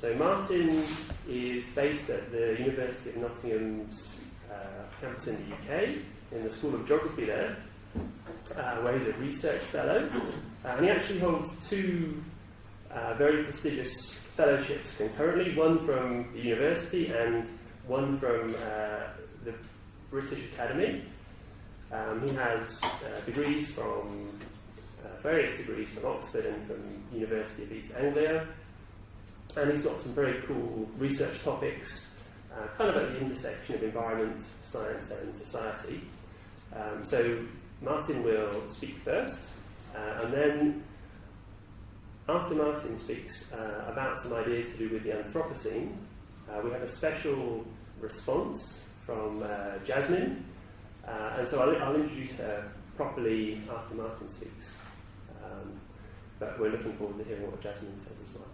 So Martin is based at the University of Nottingham's campus in the UK, in the School of Geography there, where he's a research fellow. And he actually holds two very prestigious fellowships concurrently, one from the university and one from the British Academy. He has degrees from various degrees from Oxford and from University of East Anglia, and he's got some very cool research topics, kind of at the intersection of environment, science and society. So Martin will speak first, and then after Martin speaks about some ideas to do with the Anthropocene, we have a special response from Jasmine, and so I'll introduce her properly after Martin speaks. But we're looking forward to hearing what Jasmine says as well.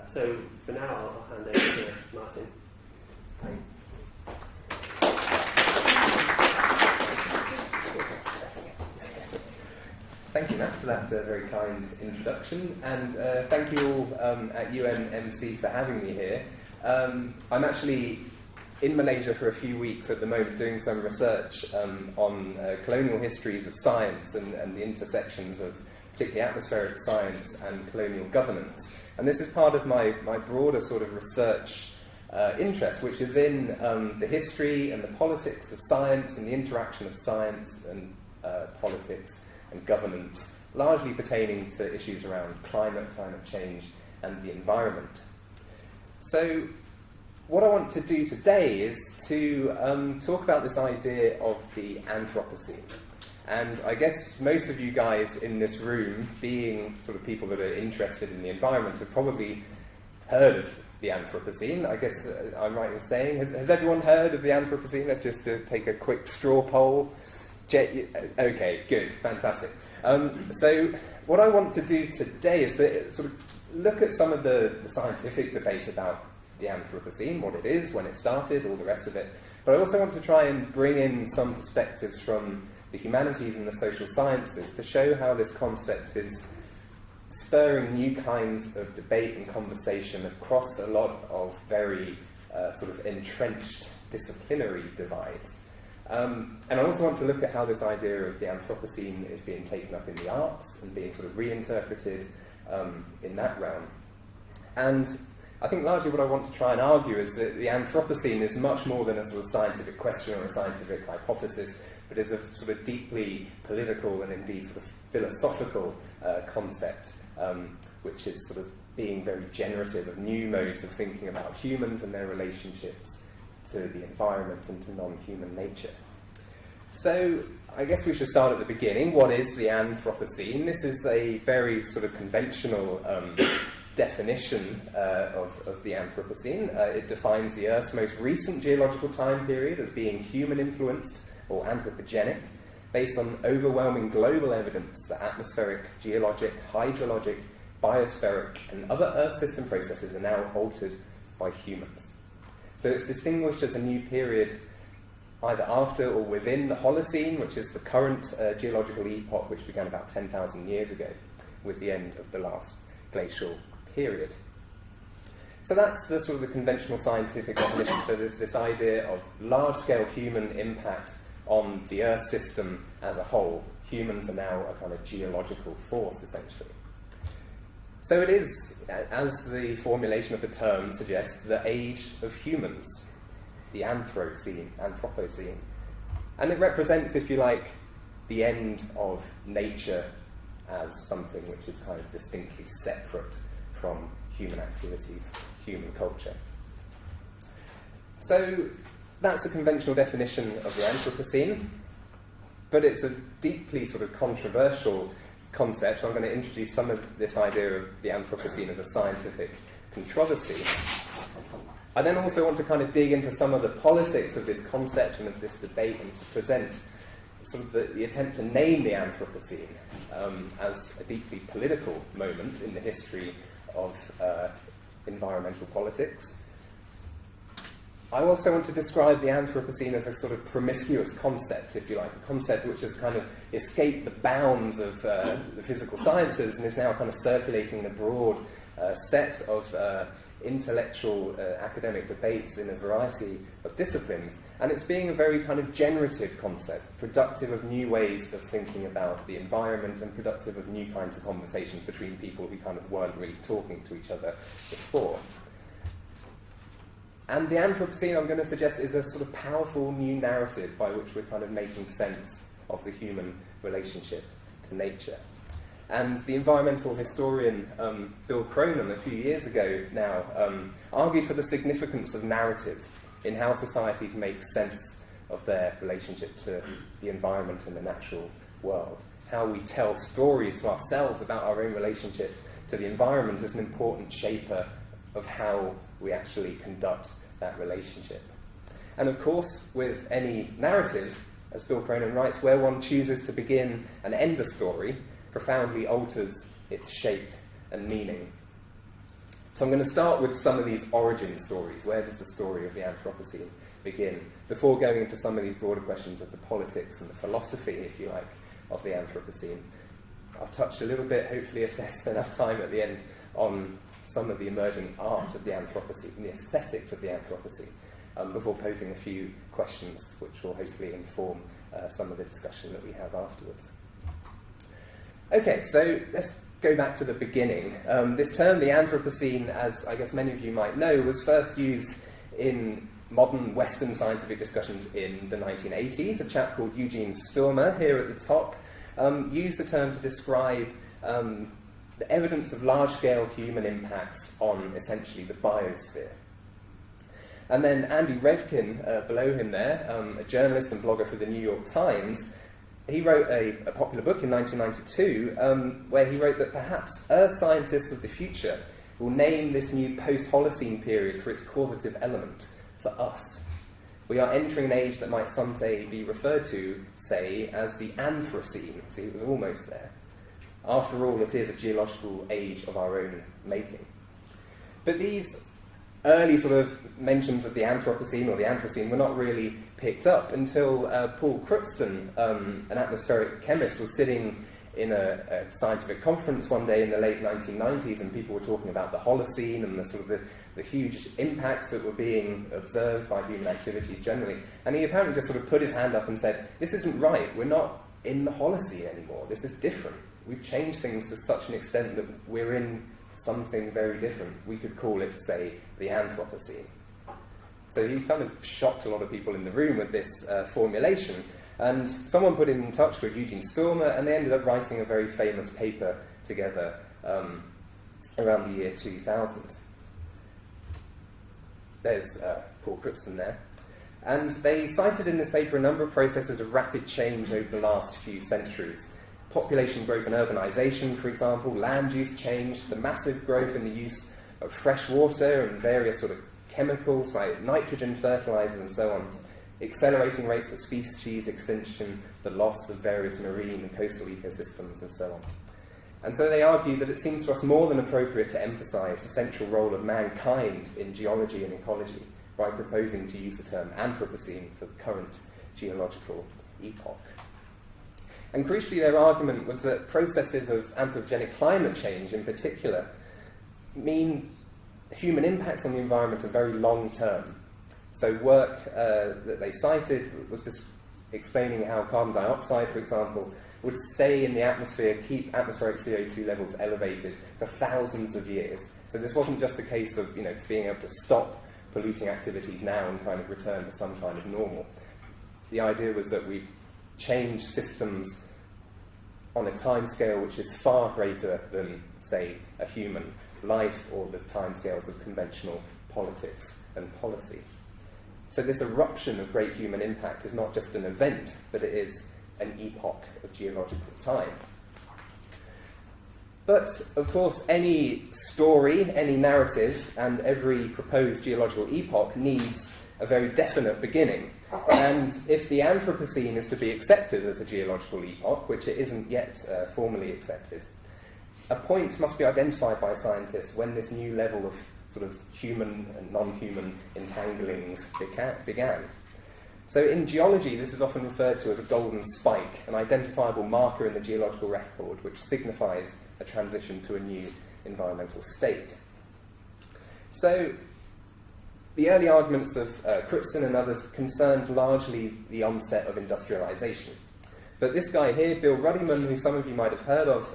So for now, I'll hand over to Martin. Thank you, Matt, for that very kind introduction, and thank you all at UNMC for having me here. I'm actually in Malaysia for a few weeks at the moment doing some research on colonial histories of science and the intersections of particularly atmospheric science and colonial governance. And this is part of my broader sort of research interest, which is in the history and the politics of science and the interaction of science and politics and governance, largely pertaining to issues around climate change, and the environment. So what I want to do today is to talk about this idea of the Anthropocene. And I guess most of you guys in this room, being sort of people that are interested in the environment, have probably heard of the Anthropocene. I guess I'm right in saying, has everyone heard of the Anthropocene? Let's just take a quick straw poll. Okay, good, fantastic. So what I want to do today is to sort of look at some of the scientific debate about the Anthropocene, what it is, when it started, all the rest of it. But I also want to try and bring in some perspectives from the humanities and the social sciences to show how this concept is spurring new kinds of debate and conversation across a lot of very sort of entrenched disciplinary divides. And I also want to look at how this idea of the Anthropocene is being taken up in the arts and being sort of reinterpreted in that realm. And I think largely what I want to try and argue is that the Anthropocene is much more than a sort of scientific question or a scientific hypothesis, but is a sort of deeply political and indeed sort of philosophical concept, which is sort of being very generative of new modes of thinking about humans and their relationships to the environment and to non-human nature. So I guess we should start at the beginning. What is the Anthropocene? This is a very sort of conventional definition of the Anthropocene. It defines the Earth's most recent geological time period as being human-influenced or anthropogenic, based on overwhelming global evidence that atmospheric, geologic, hydrologic, biospheric, and other Earth system processes are now altered by humans. So it's distinguished as a new period either after or within the Holocene, which is the current geological epoch, which began about 10,000 years ago, with the end of the last glacial period. So that's the sort of the conventional scientific definition. So there's this idea of large-scale human impact on the Earth system as a whole. Humans are now a kind of geological force, essentially. So it is, as the formulation of the term suggests, the age of humans, the Anthropocene. And it represents, if you like, the end of nature as something which is kind of distinctly separate from human activities, human culture. So that's the conventional definition of the Anthropocene, but it's a deeply sort of controversial concept. So I'm going to introduce some of this idea of the Anthropocene as a scientific controversy. I then also want to kind of dig into some of the politics of this concept and of this debate, and to present sort of the attempt to name the Anthropocene as a deeply political moment in the history of environmental politics. I also want to describe the Anthropocene as a sort of promiscuous concept, if you like, a concept which has kind of escaped the bounds of the physical sciences and is now kind of circulating in a broad set of intellectual academic debates in a variety of disciplines, and it's being a very kind of generative concept, productive of new ways of thinking about the environment and productive of new kinds of conversations between people who kind of weren't really talking to each other before. And the Anthropocene, I'm going to suggest, is a sort of powerful new narrative by which we're kind of making sense of the human relationship to nature. And the environmental historian Bill Cronin, a few years ago now, argued for the significance of narrative in how societies make sense of their relationship to the environment and the natural world. How we tell stories to ourselves about our own relationship to the environment is an important shaper of how we actually conduct that relationship. And of course, with any narrative, as Bill Cronin writes, where one chooses to begin and end a story profoundly alters its shape and meaning. So I'm going to start with some of these origin stories. Where does the story of the Anthropocene begin? Before going into some of these broader questions of the politics and the philosophy, if you like, of the Anthropocene. I'll touch a little bit, hopefully if there's enough time at the end, on some of the emergent art of the Anthropocene and the aesthetics of the Anthropocene, before posing a few questions which will hopefully inform some of the discussion that we have afterwards. Okay, so let's go back to the beginning. This term, the Anthropocene, as I guess many of you might know, was first used in modern Western scientific discussions in the 1980s. A chap called Eugene Sturmer, here at the top, used the term to describe the evidence of large-scale human impacts on, essentially, the biosphere. And then Andy Revkin, below him there, a journalist and blogger for the New York Times, he wrote a popular book in 1992 where he wrote that perhaps Earth scientists of the future will name this new post-Holocene period for its causative element, for us. We are entering an age that might someday be referred to, say, as the Anthrocene. See, it was almost there. After all, it is a geological age of our own making. But these early sort of mentions of the Anthropocene or the Anthrocene were not really picked up until Paul Crutzen, an atmospheric chemist, was sitting in a scientific conference one day in the late 1990s, and people were talking about the Holocene and the sort of the huge impacts that were being observed by human activities generally. And he apparently just sort of put his hand up and said, "This isn't right. We're not in the Holocene anymore. This is different. We've changed things to such an extent that we're in something very different. We could call it, say, the Anthropocene." So he kind of shocked a lot of people in the room with this formulation. And someone put him in touch with Eugene Sturmer, and they ended up writing a very famous paper together around the year 2000. There's Paul Crutzen there. And they cited in this paper a number of processes of rapid change over the last few centuries. Population growth and urbanization, for example, land use change, the massive growth in the use of fresh water and various sort of chemicals like nitrogen fertilizers and so on, accelerating rates of species extinction, the loss of various marine and coastal ecosystems and so on. And so they argue that it seems to us more than appropriate to emphasize the central role of mankind in geology and ecology by proposing to use the term Anthropocene for the current geological epoch. And crucially, their argument was that processes of anthropogenic climate change in particular mean human impacts on the environment are very long-term. So work that they cited was just explaining how carbon dioxide, for example, would stay in the atmosphere, keep atmospheric CO2 levels elevated for thousands of years. So this wasn't just a case of being able to stop polluting activities now and kind of return to some kind of normal. The idea was that we change systems on a timescale which is far greater than, say, a human life or the timescales of conventional politics and policy. So this eruption of great human impact is not just an event, but it is an epoch of geological time. But, of course, any story, any narrative, and every proposed geological epoch needs a very definite beginning. And if the Anthropocene is to be accepted as a geological epoch, which it isn't yet formally accepted, a point must be identified by scientists when this new level of sort of human and non-human entanglings began. So in geology, this is often referred to as a golden spike, an identifiable marker in the geological record which signifies a transition to a new environmental state. So the early arguments of Crutzen and others concerned largely the onset of industrialization. But this guy here, Bill Ruddiman, who some of you might have heard of,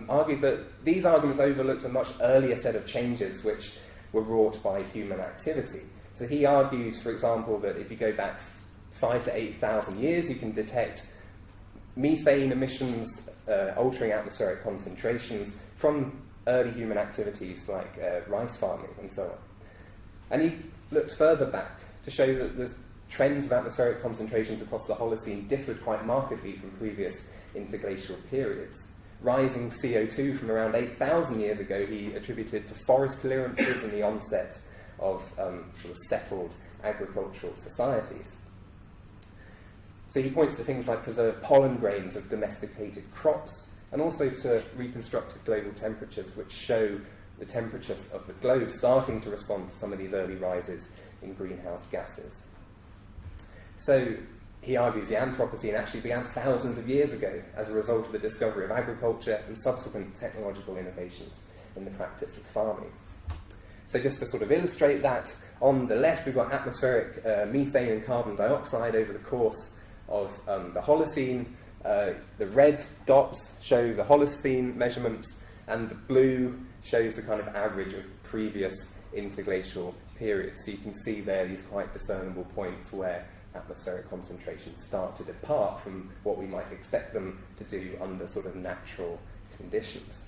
argued that these arguments overlooked a much earlier set of changes which were wrought by human activity. So he argued, for example, that if you go back 5,000 to 8,000 years, you can detect methane emissions altering atmospheric concentrations from early human activities like rice farming and so on. And he looked further back to show that the trends of atmospheric concentrations across the Holocene differed quite markedly from previous interglacial periods. Rising CO2 from around 8,000 years ago he attributed to forest clearances and the onset of sort of settled agricultural societies. So he points to things like preserved pollen grains of domesticated crops, and also to reconstructed global temperatures which show the temperatures of the globe starting to respond to some of these early rises in greenhouse gases. So he argues the Anthropocene actually began thousands of years ago as a result of the discovery of agriculture and subsequent technological innovations in the practice of farming. So just to sort of illustrate that, on the left we've got atmospheric methane and carbon dioxide over the course of the Holocene. The red dots show the Holocene measurements, and the blue shows the kind of average of previous interglacial periods. So you can see there these quite discernible points where atmospheric concentrations start to depart from what we might expect them to do under sort of natural conditions.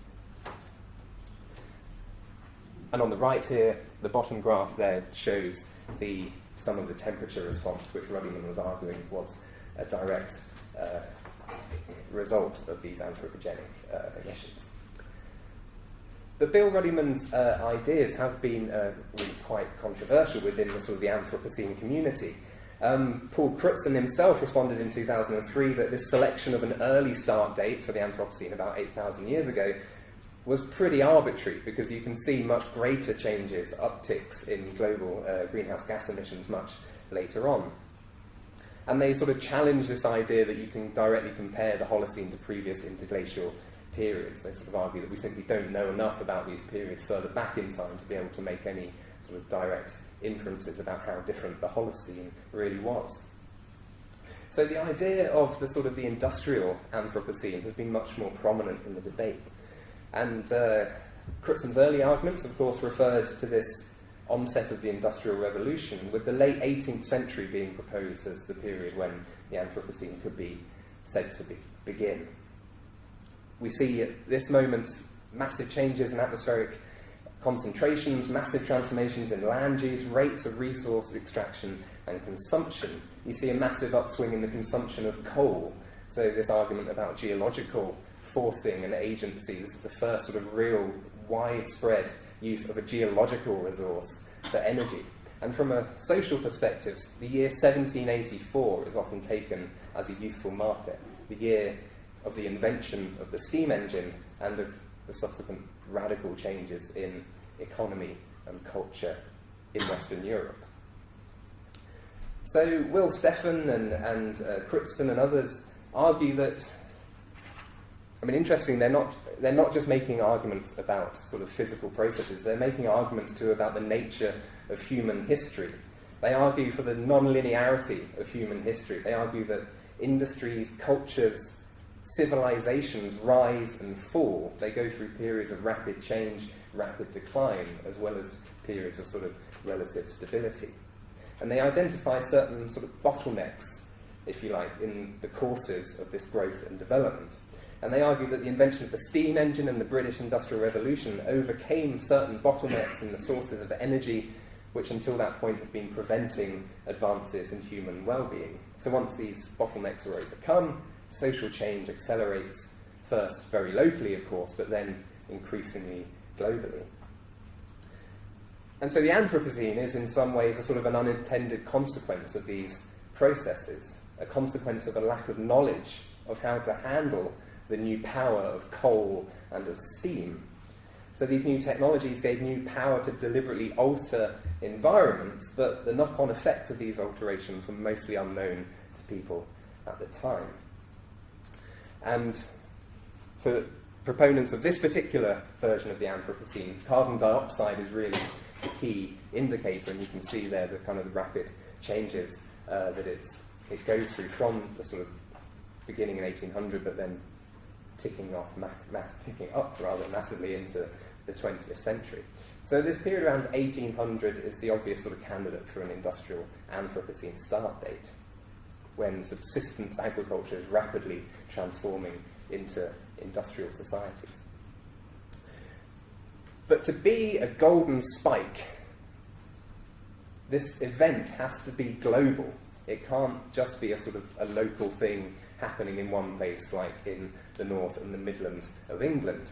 And on the right here, the bottom graph there shows some of the temperature response, which Ruddiman was arguing was a direct result of these anthropogenic emissions. But Bill Ruddiman's ideas have been really quite controversial within the sort of the Anthropocene community. Paul Crutzen himself responded in 2003 that this selection of an early start date for the Anthropocene about 8,000 years ago was pretty arbitrary, because you can see much greater changes, upticks in global greenhouse gas emissions much later on. And they sort of challenge this idea that you can directly compare the Holocene to previous interglacial periods. They sort of argue that we simply don't know enough about these periods further back in time to be able to make any sort of direct inferences about how different the Holocene really was. So the idea of the sort of the industrial Anthropocene has been much more prominent in the debate. And Crutzen's early arguments, of course, referred to this onset of the Industrial Revolution, with the late 18th century being proposed as the period when the Anthropocene could be said to begin. We see at this moment massive changes in atmospheric concentrations, massive transformations in land use, rates of resource extraction and consumption. You see a massive upswing in the consumption of coal. So this argument about geological forcing and agency, this is the first sort of real widespread use of a geological resource for energy. And from a social perspective, the year 1784 is often taken as a useful marker, the year of the invention of the steam engine and of the subsequent radical changes in economy and culture in Western Europe. So Will Steffen and Crutzen and others argue that, I mean, interesting, they're not just making arguments about sort of physical processes, they're making arguments too about the nature of human history. They argue for the non-linearity of human history. They argue that industries, cultures, civilizations rise and fall. They go through periods of rapid change, rapid decline, as well as periods of sort of relative stability. And they identify certain sort of bottlenecks, if you like, in the courses of this growth and development. And they argue that the invention of the steam engine and the British Industrial Revolution overcame certain bottlenecks in the sources of energy, which until that point have been preventing advances in human well-being. So once these bottlenecks are overcome, social change accelerates, first very locally, of course, but then increasingly globally. And so the Anthropocene is in some ways a sort of an unintended consequence of these processes, a consequence of a lack of knowledge of how to handle the new power of coal and of steam. So these new technologies gave new power to deliberately alter environments, but the knock-on effects of these alterations were mostly unknown to people at the time. And for proponents of this particular version of the Anthropocene, carbon dioxide is really key indicator, and you can see there the kind of rapid changes that it goes through from the sort of beginning in 1800, but then ticking up rather massively into the 20th century. So this period around 1800 is the obvious sort of candidate for an industrial Anthropocene start date, when subsistence agriculture is rapidly transforming into industrial societies. But to be a golden spike, this event has to be global. It can't just be a sort of a local thing happening in one place, like in the North and the Midlands of England.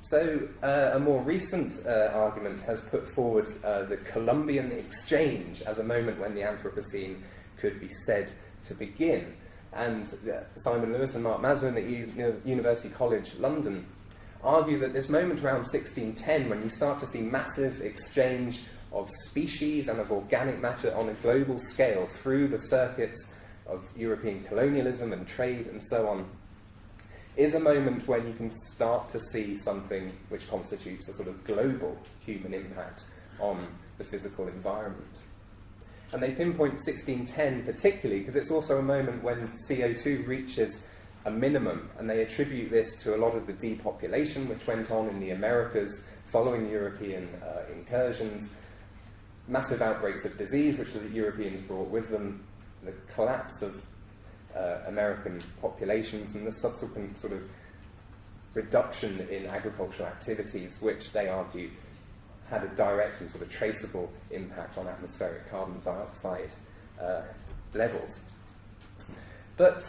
So a more recent argument has put forward the Columbian Exchange as a moment when the Anthropocene could be said to begin. And Simon Lewis and Mark Maslin at University College London argue that this moment around 1610, when you start to see massive exchange of species and of organic matter on a global scale through the circuits of European colonialism and trade and so on, is a moment when you can start to see something which constitutes a sort of global human impact on the physical environment. And they pinpoint 1610 particularly because it's also a moment when CO2 reaches a minimum, and they attribute this to a lot of the depopulation which went on in the Americas following European incursions, massive outbreaks of disease which the Europeans brought with them, the collapse of American populations, and the subsequent sort of reduction in agricultural activities, which they argue had a direct and sort of traceable impact on atmospheric carbon dioxide levels. But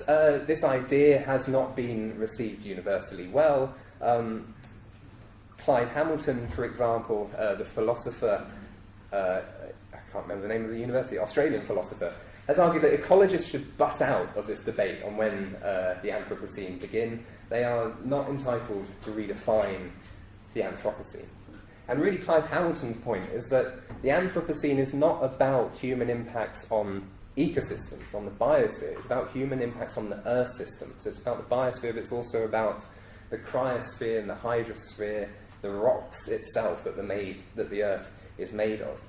this idea has not been received universally well. Clive Hamilton, for example, the philosopher, I can't remember the name of the university, Australian philosopher, has argued that ecologists should butt out of this debate on when the Anthropocene begin. They are not entitled to redefine the Anthropocene. And really Clive Hamilton's point is that the Anthropocene is not about human impacts on ecosystems, on the biosphere. It's about human impacts on the Earth system. So it's about the biosphere, but it's also about the cryosphere and the hydrosphere, the rocks itself that the Earth is made of.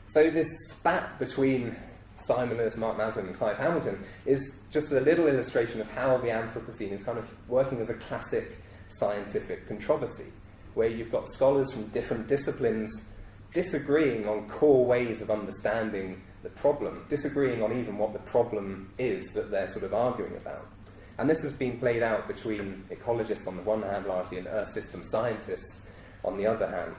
So this spat between Simon Lewis, Mark Maslin and Clive Hamilton is just a little illustration of how the Anthropocene is kind of working as a classic scientific controversy, where you've got scholars from different disciplines disagreeing on core ways of understanding the problem, disagreeing on even what the problem is that they're sort of arguing about. And this has been played out between ecologists on the one hand largely and Earth system scientists on the other hand,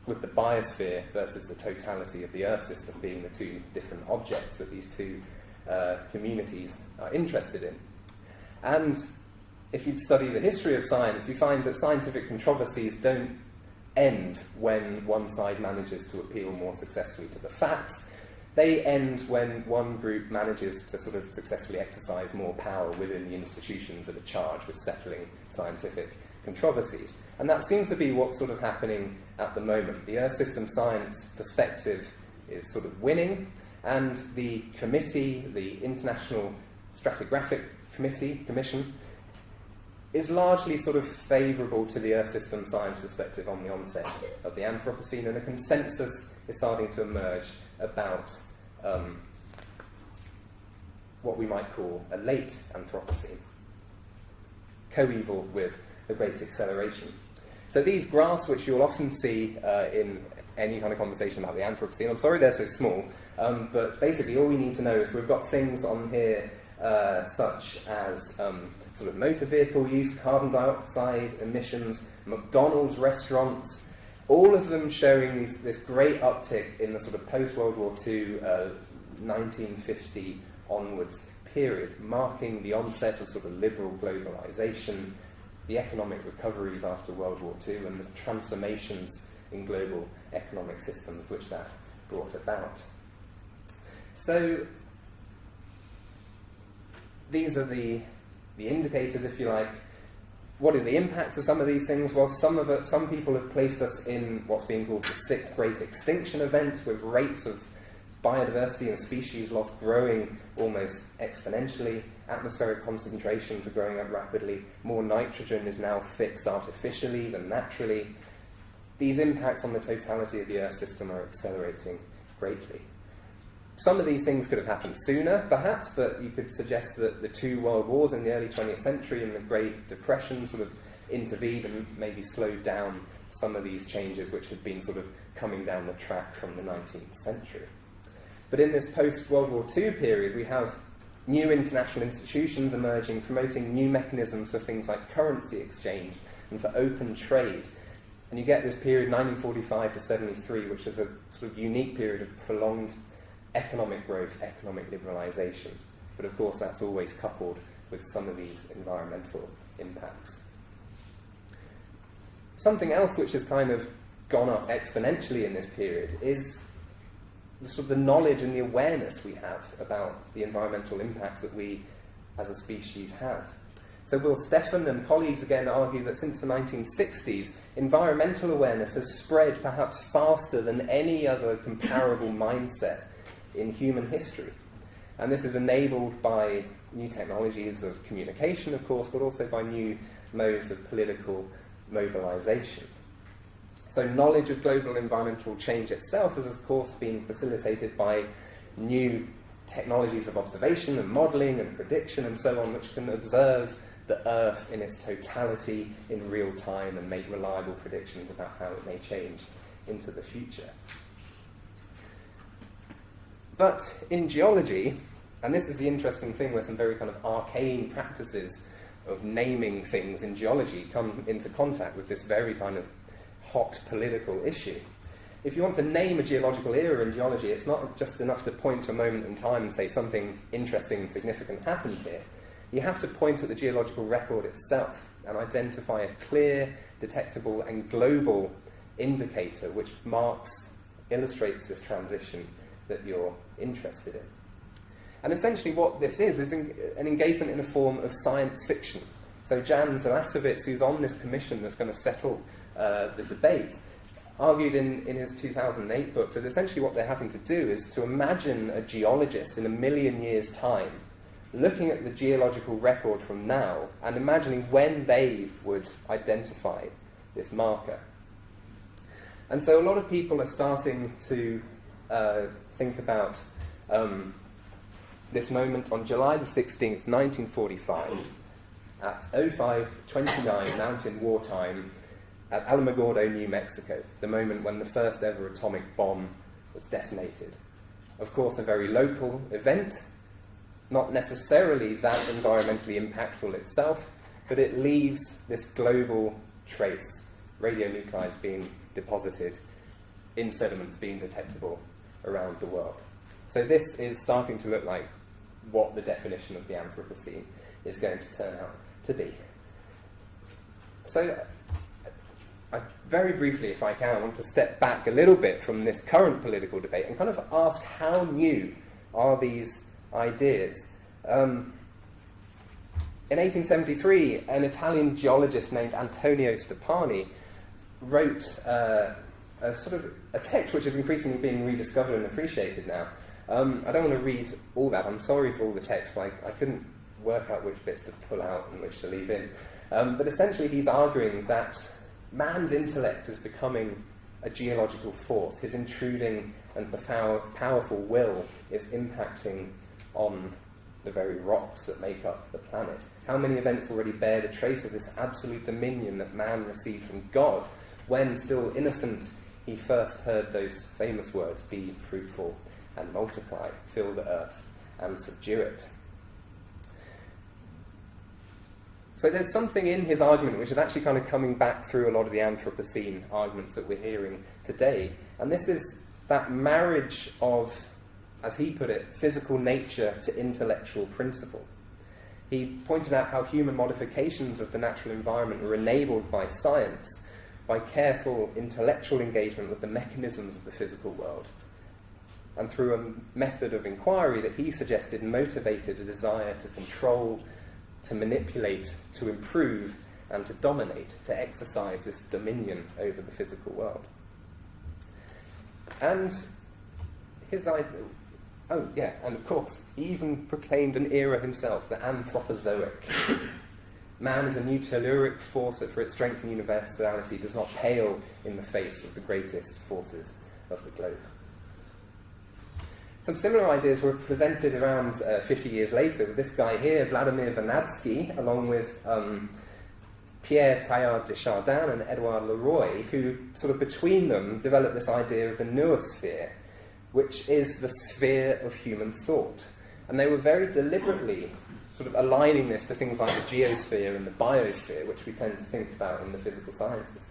with the biosphere versus the totality of the Earth system being the two different objects that these two communities are interested in. And if you study the history of science, you find that scientific controversies don't end when one side manages to appeal more successfully to the facts. They end when one group manages to sort of successfully exercise more power within the institutions that are charged with settling scientific controversies. And that seems to be what's sort of happening at the moment. The Earth system science perspective is sort of winning, and the committee, the International Stratigraphic Commission, is largely sort of favourable to the Earth system science perspective on the onset of the Anthropocene, and a consensus is starting to emerge about what we might call a late Anthropocene, coeval with the Great Acceleration. So these graphs, which you'll often see in any kind of conversation about the Anthropocene, I'm sorry they're so small, but basically all we need to know is we've got things on here such as sort of motor vehicle use, carbon dioxide emissions, McDonald's restaurants, all of them showing this great uptick in the sort of post-World War II, 1950 onwards period, marking the onset of sort of liberal globalization, the economic recoveries after World War II, and the transformations in global economic systems which that brought about. So these are the indicators, if you like. What are the impacts of some of these things? Well, some people have placed us in what's being called the sixth great extinction event, with rates of biodiversity and species loss growing almost exponentially. Atmospheric concentrations are growing up rapidly. More nitrogen is now fixed artificially than naturally. these impacts on the totality of the Earth system are accelerating greatly. Some of these things could have happened sooner, perhaps, but you could suggest that the two world wars in the early 20th century and the Great Depression sort of intervened and maybe slowed down some of these changes which had been sort of coming down the track from the 19th century. But in this post-World War II period, we have new international institutions emerging, promoting new mechanisms for things like currency exchange and for open trade. And you get this period, 1945 to 73, which is a sort of unique period of prolonged economic growth, economic liberalisation. But of course, that's always coupled with some of these environmental impacts. Something else which has kind of gone up exponentially in this period is the knowledge and the awareness we have about the environmental impacts that we as a species have. So Will Steffen and colleagues again argue that since the 1960s, environmental awareness has spread perhaps faster than any other comparable mindset in human history. And this is enabled by new technologies of communication, of course, but also by new modes of political mobilisation. So knowledge of global environmental change itself has, of course, been facilitated by new technologies of observation and modelling and prediction and so on, which can observe the Earth in its totality in real time and make reliable predictions about how it may change into the future. But in geology, and this is the interesting thing where some very kind of arcane practices of naming things in geology come into contact with this very kind of hot political issue. If you want to name a geological era in geology, it's not just enough to point to a moment in time and say something interesting and significant happened here. You have to point at the geological record itself and identify a clear, detectable and global indicator which illustrates this transition that you're interested in. And essentially what this is an engagement in a form of science fiction. So Jan Zalasowicz, who's on this commission that's going to settle the debate, argued in his 2008 book that essentially what they're having to do is to imagine a geologist in 1 million years' time looking at the geological record from now and imagining when they would identify this marker. And so a lot of people are starting to think about this moment on July the 16th, 1945, at 05:29 Mountain Wartime at Alamogordo, New Mexico, the moment when the first ever atomic bomb was detonated. Of course, a very local event, not necessarily that environmentally impactful itself, but it leaves this global trace, radionuclides being deposited in sediments being detectable around the world. So this is starting to look like what the definition of the Anthropocene is going to turn out to be. So very briefly, if I can, I want to step back a little bit from this current political debate and kind of ask how new are these ideas. In 1873, an Italian geologist named Antonio Stoppani wrote a text which is increasingly being rediscovered and appreciated now. I don't want to read all that. I'm sorry for all the text, but I couldn't work out which bits to pull out and which to leave in. But essentially, he's arguing that man's intellect is becoming a geological force. His intruding and powerful will is impacting on the very rocks that make up the planet. How many events already bear the trace of this absolute dominion that man received from God when, still innocent, he first heard those famous words, "Be fruitful and multiply, fill the earth and subdue it." So there's something in his argument which is actually kind of coming back through a lot of the Anthropocene arguments that we're hearing today. And this is that marriage of, as he put it, physical nature to intellectual principle. He pointed out how human modifications of the natural environment were enabled by science, by careful intellectual engagement with the mechanisms of the physical world, and through a method of inquiry that he suggested motivated a desire to control, to manipulate, to improve, and to dominate, to exercise this dominion over the physical world. And his idea, and of course, he even proclaimed an era himself, the Anthropozoic. man is a new telluric force that for its strength and universality does not pale in the face of the greatest forces of the globe. Some similar ideas were presented around 50 years later with this guy here, Vladimir Vernadsky, along with Pierre Teilhard de Chardin and Edouard Leroy, who sort of between them developed this idea of the noosphere, which is the sphere of human thought. And they were very deliberately sort of aligning this to things like the geosphere and the biosphere, which we tend to think about in the physical sciences.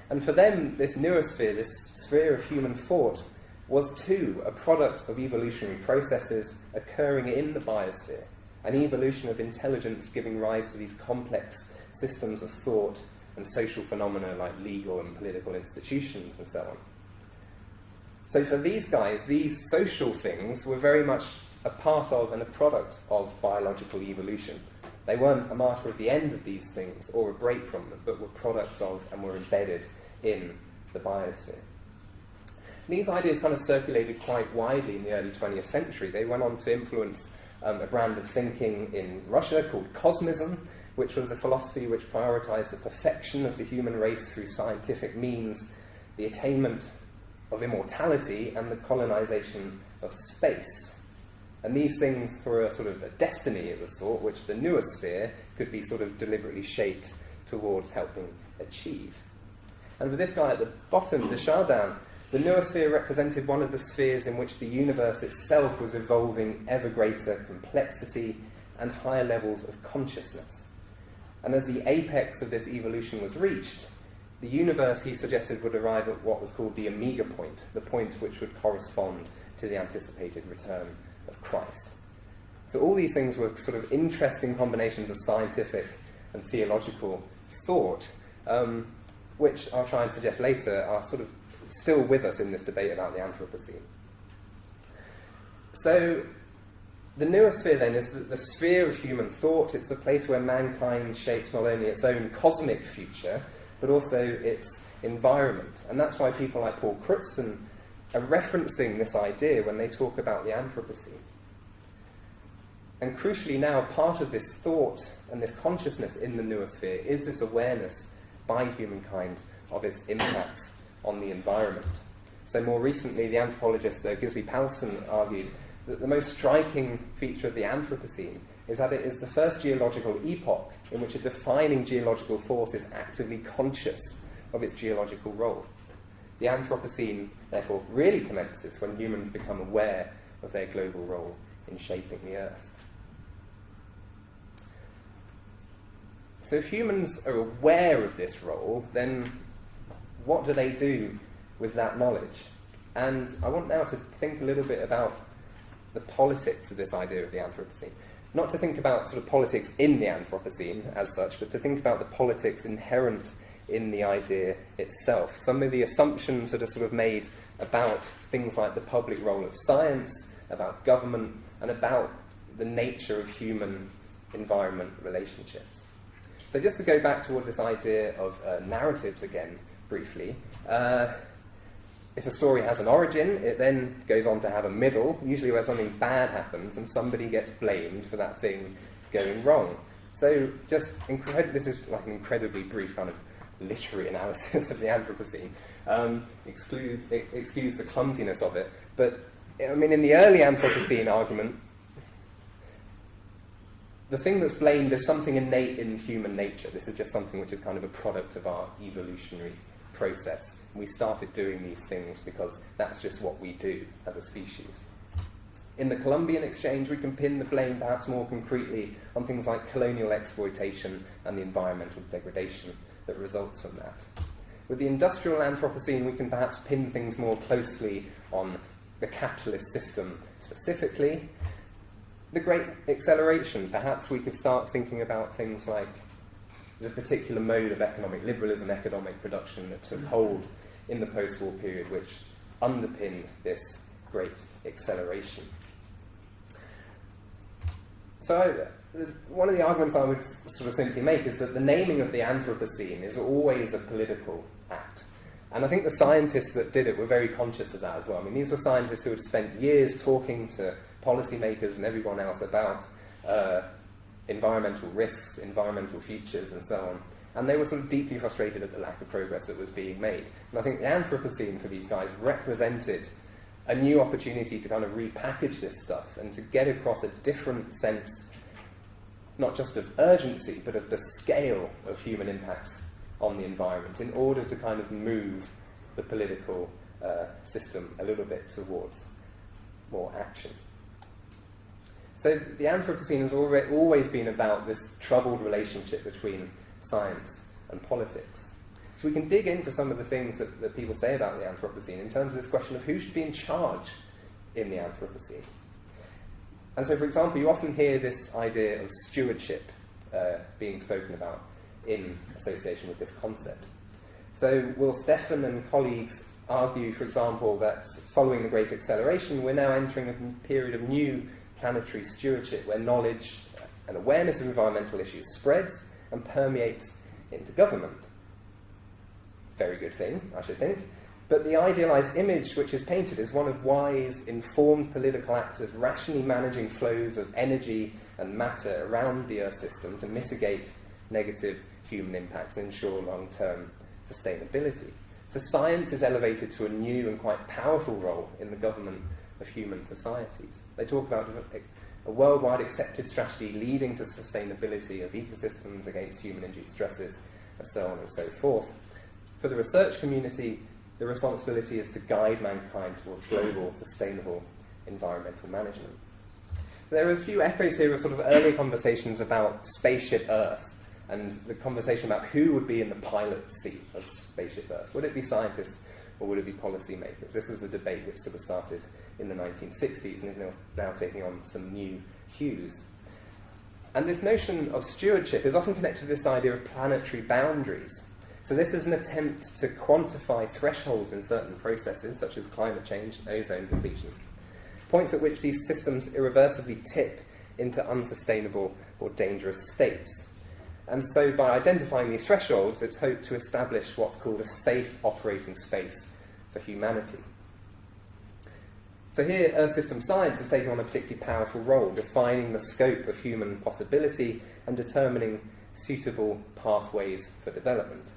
And for them, this noosphere, this sphere of human thought, was too a product of evolutionary processes occurring in the biosphere, an evolution of intelligence giving rise to these complex systems of thought and social phenomena like legal and political institutions and so on. So for these guys, these social things were very much a part of and a product of biological evolution. They weren't a marker of the end of these things or a break from them, but were products of and were embedded in the biosphere. These ideas kind of circulated quite widely in the early 20th century. They went on to influence a brand of thinking in Russia called Cosmism, which was a philosophy which prioritized the perfection of the human race through scientific means, the attainment of immortality, and the colonization of space. And these things were a sort of a destiny, it was thought, which the noosphere could be sort of deliberately shaped towards helping achieve. And for this guy at the bottom, de Chardin, the noosphere represented one of the spheres in which the universe itself was evolving ever greater complexity and higher levels of consciousness. And as the apex of this evolution was reached, the universe, he suggested, would arrive at what was called the omega point, the point which would correspond to the anticipated return of Christ. So all these things were sort of interesting combinations of scientific and theological thought, which I'll try and suggest later are sort of still with us in this debate about the Anthropocene. So the noosphere then is the sphere of human thought. It's the place where mankind shapes not only its own cosmic future, but also its environment. And that's why people like Paul Crutzen are referencing this idea when they talk about the Anthropocene. And crucially now, part of this thought and this consciousness in the noosphere is this awareness by humankind of its impacts on the environment. So more recently, the anthropologist Gisli Palsson argued that the most striking feature of the Anthropocene is that it is the first geological epoch in which a defining geological force is actively conscious of its geological role. The Anthropocene, therefore, really commences when humans become aware of their global role in shaping the Earth. So if humans are aware of this role, then what do they do with that knowledge? And I want now to think a little bit about the politics of this idea of the Anthropocene. Not to think about sort of politics in the Anthropocene as such, but to think about the politics inherent in the idea itself. Some of the assumptions that are sort of made about things like the public role of science, about government, and about the nature of human-environment relationships. So just to go back toward this idea of narratives again, briefly, if a story has an origin, it then goes on to have a middle, usually where something bad happens and somebody gets blamed for that thing going wrong. So just, this is like an incredibly brief kind of literary analysis of the Anthropocene. Excuse the clumsiness of it, but I mean, in the early Anthropocene argument, the thing that's blamed is something innate in human nature. This is just something which is kind of a product of our evolutionary process. We started doing these things because that's just what we do as a species. In the Columbian exchange, we can pin the blame perhaps more concretely on things like colonial exploitation and the environmental degradation that results from that. With the industrial Anthropocene, we can perhaps pin things more closely on the capitalist system specifically. The Great Acceleration, perhaps we could start thinking about things like the particular mode of economic liberalism, economic production that took hold in the post-war period, which underpinned this Great Acceleration. So one of the arguments I would sort of simply make is that the naming of the Anthropocene is always a political act. And I think the scientists that did it were very conscious of that as well. I mean, these were scientists who had spent years talking to policymakers and everyone else about environmental risks, environmental futures, and so on. And they were sort of deeply frustrated at the lack of progress that was being made. And I think the Anthropocene for these guys represented a new opportunity to kind of repackage this stuff and to get across a different sense, not just of urgency, but of the scale of human impacts on the environment in order to kind of move the political system a little bit towards more action. So the Anthropocene has always been about this troubled relationship between science and politics. So we can dig into some of the things that people say about the Anthropocene in terms of this question of who should be in charge in the Anthropocene. And so, for example, you often hear this idea of stewardship being spoken about in association with this concept. So Will Steffen and colleagues argue, for example, that following the Great Acceleration, we're now entering a period of new planetary stewardship where knowledge and awareness of environmental issues spreads and permeates into government. Very good thing, I should think. But the idealised image which is painted is one of wise, informed political actors rationally managing flows of energy and matter around the Earth system to mitigate negative human impacts and ensure long-term sustainability. So science is elevated to a new and quite powerful role in the government of human societies. They talk about a worldwide accepted strategy leading to sustainability of ecosystems against human-induced stresses, and so on and so forth. For the research community, the responsibility is to guide mankind towards global, sustainable environmental management. There are a few echoes here of sort of early conversations about Spaceship Earth and the conversation about who would be in the pilot seat of Spaceship Earth. Would it be scientists or would it be policymakers? This is a debate which sort of started in the 1960s and is now taking on some new hues. And this notion of stewardship is often connected to this idea of planetary boundaries. So this is an attempt to quantify thresholds in certain processes, such as climate change, ozone depletion, points at which these systems irreversibly tip into unsustainable or dangerous states. And so by identifying these thresholds, it's hoped to establish what's called a safe operating space for humanity. So here, Earth system science is taking on a particularly powerful role, defining the scope of human possibility and determining suitable pathways for development.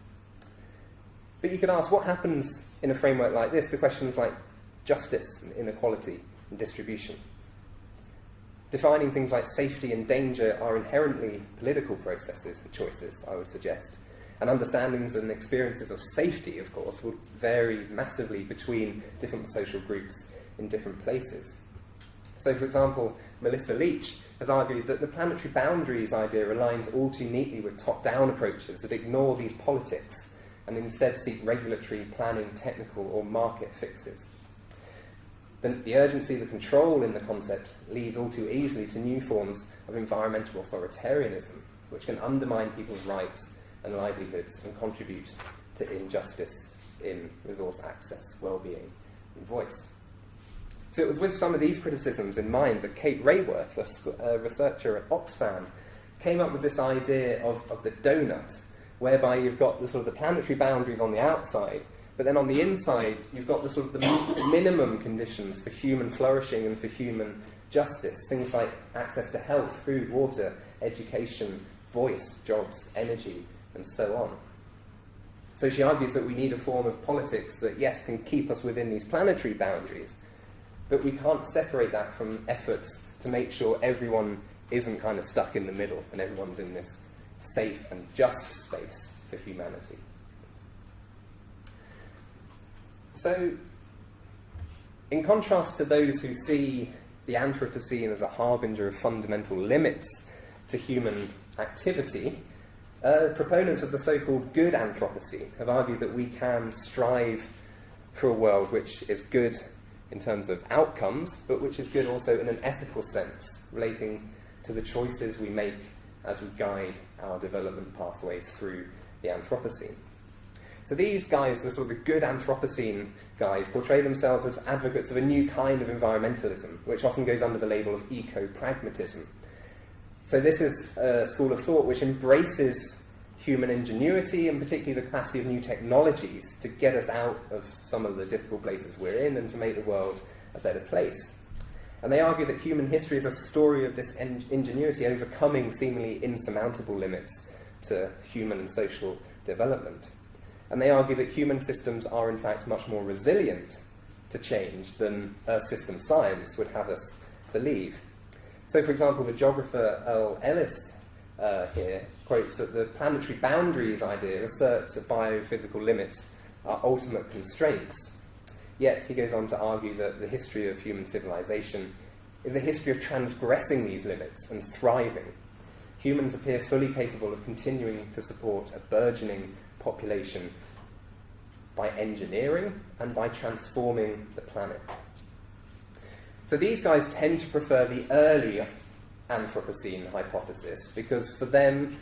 But you could ask, what happens in a framework like this to questions like justice and inequality and distribution? Defining things like safety and danger are inherently political processes and choices, I would suggest. And understandings and experiences of safety, of course, will vary massively between different social groups in different places. So, for example, Melissa Leach has argued that the planetary boundaries idea aligns all too neatly with top-down approaches that ignore these politics and instead seek regulatory, planning, technical or market fixes. The urgency, the control in the concept leads all too easily to new forms of environmental authoritarianism, which can undermine people's rights and livelihoods and contribute to injustice in resource access, well-being and voice. So it was with some of these criticisms in mind that Kate Rayworth, a researcher at Oxfam, came up with this idea of the donut, whereby you've got the sort of the planetary boundaries on the outside, but then on the inside, you've got the sort of the minimum conditions for human flourishing and for human justice. Things like access to health, food, water, education, voice, jobs, energy, and so on. So she argues that we need a form of politics that, yes, can keep us within these planetary boundaries, but we can't separate that from efforts to make sure everyone isn't kind of stuck in the middle and everyone's in this safe and just space for humanity. So, in contrast to those who see the Anthropocene as a harbinger of fundamental limits to human activity, proponents of the so-called good Anthropocene have argued that we can strive for a world which is good in terms of outcomes, but which is good also in an ethical sense, relating to the choices we make as we guide our development pathways through the Anthropocene. So these guys, the sort of the good Anthropocene guys, portray themselves as advocates of a new kind of environmentalism, which often goes under the label of eco-pragmatism. So this is a school of thought which embraces human ingenuity, and particularly the capacity of new technologies to get us out of some of the difficult places we're in and to make the world a better place. And they argue that human history is a story of this ingenuity overcoming seemingly insurmountable limits to human and social development. And they argue that human systems are in fact much more resilient to change than Earth system science would have us believe. So, for example, the geographer Earl Ellis here quotes that the planetary boundaries idea asserts that biophysical limits are ultimate constraints. Yet he goes on to argue that the history of human civilization is a history of transgressing these limits and thriving. Humans appear fully capable of continuing to support a burgeoning population by engineering and by transforming the planet. So these guys tend to prefer the early Anthropocene hypothesis because for them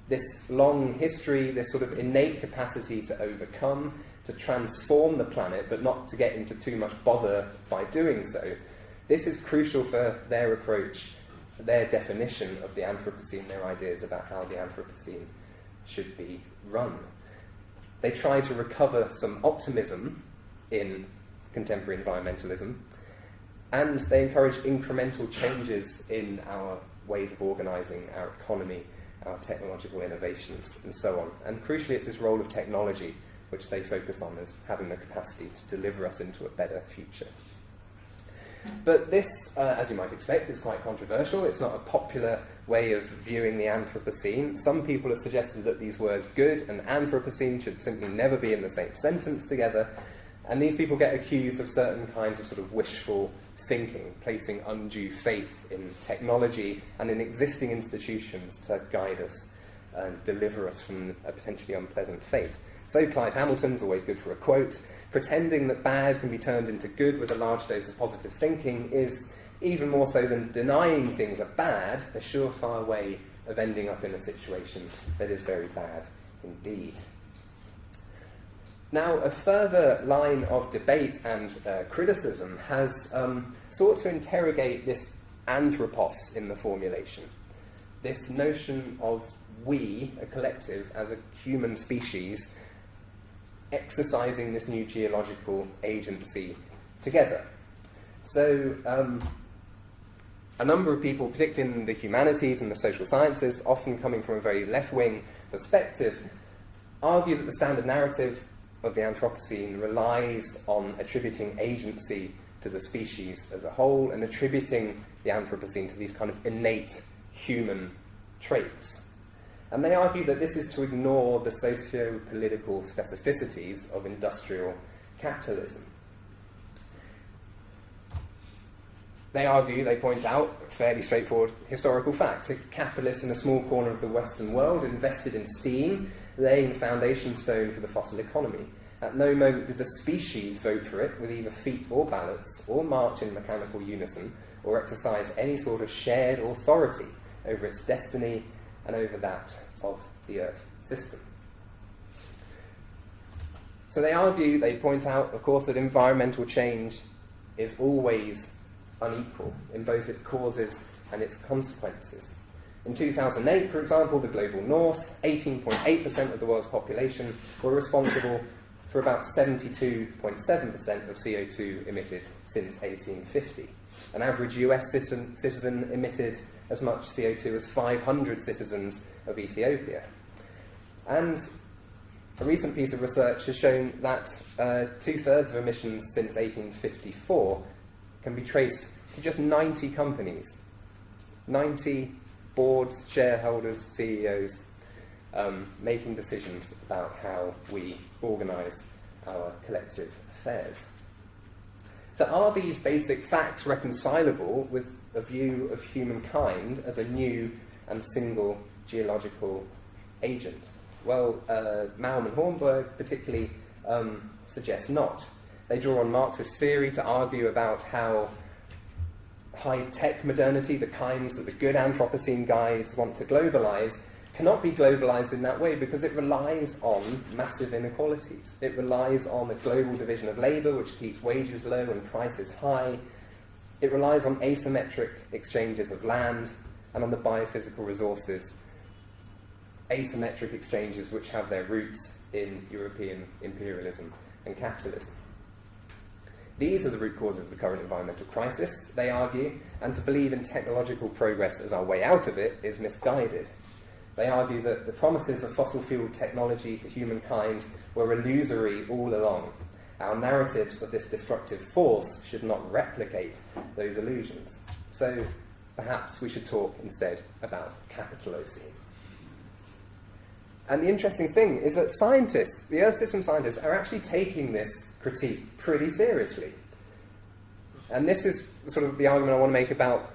this long history, this sort of innate capacity to overcome, to transform the planet, but not to get into too much bother by doing so, this is crucial for their approach, their definition of the Anthropocene, their ideas about how the Anthropocene should be run. They try to recover some optimism in contemporary environmentalism, and they encourage incremental changes in our ways of organising our economy, our technological innovations, and so on. And crucially, it's this role of technology which they focus on as having the capacity to deliver us into a better future. But this, as you might expect, is quite controversial. It's not a popular way of viewing the Anthropocene. Some people have suggested that these words good and Anthropocene should simply never be in the same sentence together, and these people get accused of certain kinds of sort of wishful thinking, placing undue faith in technology and in existing institutions to guide us and deliver us from a potentially unpleasant fate. So Clive Hamilton's always good for a quote: pretending that bad can be turned into good with a large dose of positive thinking is, even more so than denying things are bad, a surefire way of ending up in a situation that is very bad indeed. Now, a further line of debate and criticism has sought to interrogate this anthropos in the formulation, this notion of we, a collective, as a human species, exercising this new geological agency together. So, a number of people, particularly in the humanities and the social sciences, often coming from a very left-wing perspective, argue that the standard narrative of the Anthropocene relies on attributing agency to the species as a whole and attributing the Anthropocene to these kind of innate human traits. And they argue that this is to ignore the socio-political specificities of industrial capitalism. They point out, fairly straightforward historical facts. A capitalist in a small corner of the Western world invested in steam, laying the foundation stone for the fossil economy. At no moment did the species vote for it with either feet or ballots, or march in mechanical unison, or exercise any sort of shared authority over its destiny and over that of the Earth system. So they point out, of course, that environmental change is always unequal in both its causes and its consequences. In 2008, for example, the global north, 18.8% of the world's population, were responsible for about 72.7% of CO2 emitted since 1850. An average US citizen emitted as much CO2 as 500 citizens of Ethiopia. And a recent piece of research has shown that 2/3 of emissions since 1854 can be traced to just 90 companies, 90 boards, shareholders, CEOs, making decisions about how we organise our collective affairs. So are these basic facts reconcilable with a view of humankind as a new and single geological agent? Well, Malm and Hornberg particularly suggest not. They draw on Marxist theory to argue about how high-tech modernity, the kinds that the good Anthropocene guides want to globalise, cannot be globalised in that way because it relies on massive inequalities. It relies on a global division of labour which keeps wages low and prices high. It relies on asymmetric exchanges of land and on the biophysical resources, asymmetric exchanges which have their roots in European imperialism and capitalism. These are the root causes of the current environmental crisis, they argue, and to believe in technological progress as our way out of it is misguided. They argue that the promises of fossil fuel technology to humankind were illusory all along. Our narratives of this destructive force should not replicate those illusions. So perhaps we should talk instead about capitalocene. And the interesting thing is that scientists, the Earth system scientists, are actually taking this critique pretty seriously. And this is sort of the argument I want to make about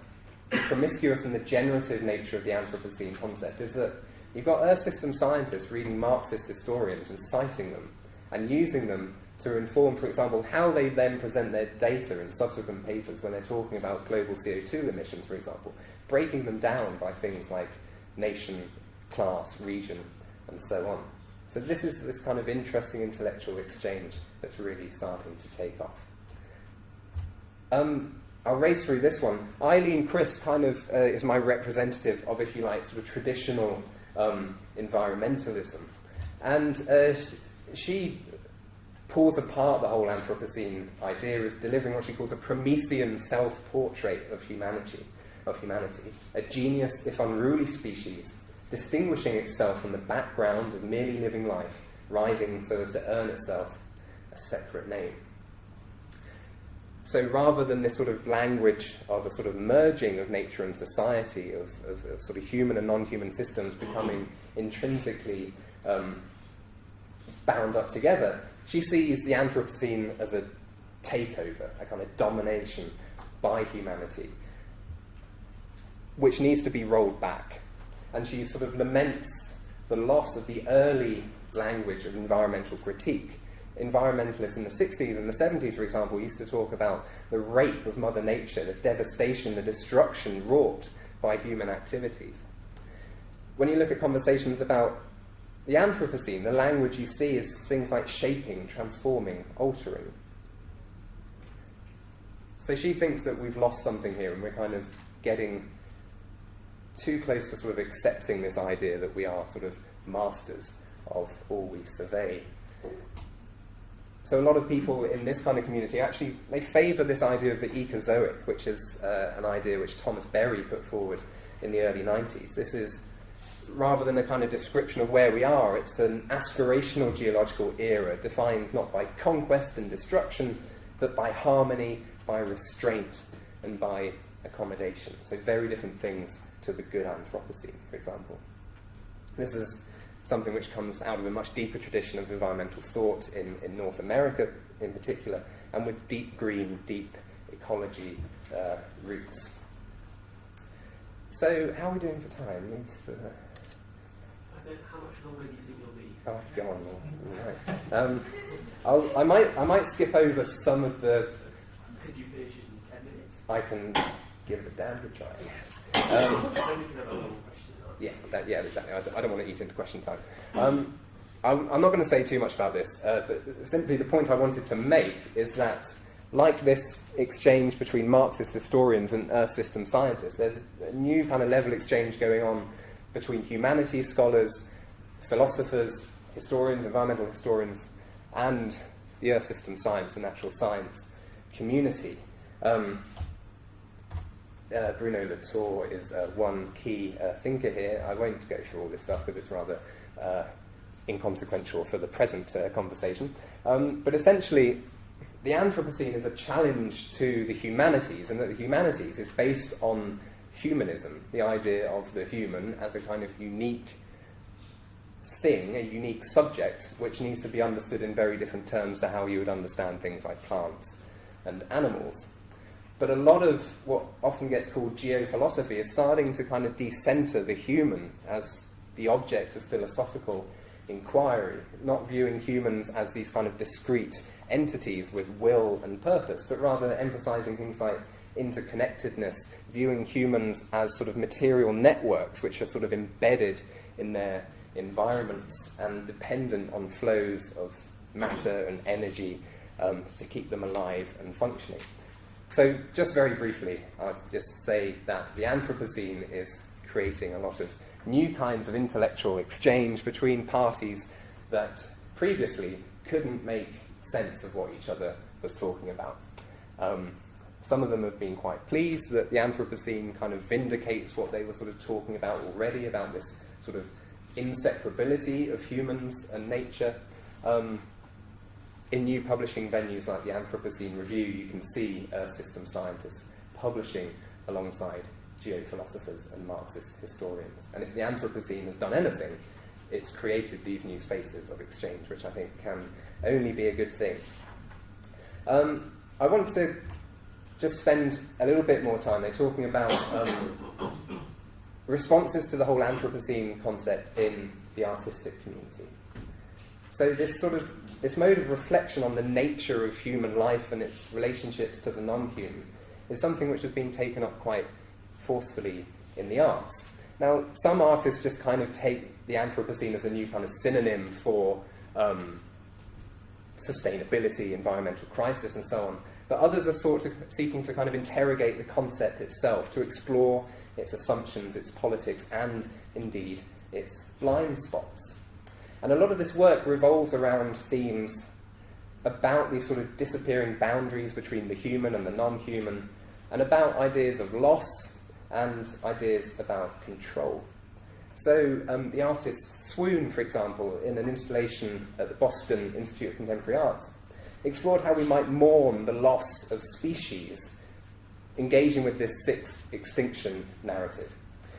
the promiscuous and the generative nature of the Anthropocene concept, is that you've got Earth system scientists reading Marxist historians and citing them, and using them to inform, for example, how they then present their data in subsequent papers when they're talking about global CO2 emissions, for example, breaking them down by things like nation, class, region, and so on. So this is this kind of interesting intellectual exchange that's really starting to take off. I'll race through this one. Eileen Chris kind of is my representative of, if you like, sort of traditional environmentalism. And she pulls apart the whole Anthropocene idea as delivering what she calls a Promethean self-portrait of humanity, a genius, if unruly species, distinguishing itself from the background of merely living life, rising so as to earn itself a separate name. So rather than this sort of language of a sort of merging of nature and society, of sort of human and non-human systems becoming intrinsically bound up together, she sees the Anthropocene as a takeover, a kind of domination by humanity, which needs to be rolled back. And she sort of laments the loss of the early language of environmental critique. Environmentalists in the 60s and the 70s, for example, used to talk about the rape of Mother Nature, the devastation, the destruction wrought by human activities. When you look at conversations about the Anthropocene, the language you see is things like shaping, transforming, altering. So she thinks that we've lost something here and we're kind of getting too close to sort of accepting this idea that we are sort of masters of all we survey. So a lot of people in this kind of community actually, they favour this idea of the ecozoic, which is an idea which Thomas Berry put forward in the early 90s. This is, rather than a kind of description of where we are, it's an aspirational geological era defined not by conquest and destruction, but by harmony, by restraint, and by accommodation. So very different things to the good Anthropocene, for example. This is something which comes out of a much deeper tradition of environmental thought in North America in particular, and with deep green, deep ecology roots. So how are we doing for time? How much longer do you think you'll be? Oh, go on. All right. I might skip over some of the... Could you finish in 10 minutes? I can give it a damn good try. Then we can have a long question and answer. Yeah, exactly. I don't want to eat into question time. I'm not going to say too much about this, but simply the point I wanted to make is that, like this exchange between Marxist historians and Earth system scientists, there's a new kind of level exchange going on between humanities scholars, philosophers, historians, environmental historians, and the Earth system science and natural science community. Bruno Latour is one key thinker here. I won't go through all this stuff because it's rather inconsequential for the present conversation. But essentially, the Anthropocene is a challenge to the humanities, and that the humanities is based on humanism, the idea of the human as a kind of unique thing, a unique subject, which needs to be understood in very different terms to how you would understand things like plants and animals. But a lot of what often gets called geophilosophy is starting to kind of decenter the human as the object of philosophical inquiry, not viewing humans as these kind of discrete entities with will and purpose, but rather emphasizing things like interconnectedness, viewing humans as sort of material networks which are sort of embedded in their environments and dependent on flows of matter and energy to keep them alive and functioning. So just very briefly, I'll just say that the Anthropocene is creating a lot of new kinds of intellectual exchange between parties that previously couldn't make sense of what each other was talking about. Some of them have been quite pleased that the Anthropocene kind of vindicates what they were sort of talking about already, about this sort of inseparability of humans and nature. In new publishing venues like the Anthropocene Review, you can see system scientists publishing alongside geophilosophers and Marxist historians. And if the Anthropocene has done anything, it's created these new spaces of exchange, which I think can only be a good thing. I want to just spend a little bit more time there talking about responses to the whole Anthropocene concept in the artistic community. So this mode of reflection on the nature of human life and its relationships to the non-human is something which has been taken up quite forcefully in the arts. Now, some artists just kind of take the Anthropocene as a new kind of synonym for sustainability, environmental crisis, and so on. But others are seeking to kind of interrogate the concept itself, to explore its assumptions, its politics, and indeed its blind spots. And a lot of this work revolves around themes about these sort of disappearing boundaries between the human and the non-human, and about ideas of loss and ideas about control. So the artist Swoon, for example, in an installation at the Boston Institute of Contemporary Arts, explored how we might mourn the loss of species, engaging with this sixth extinction narrative.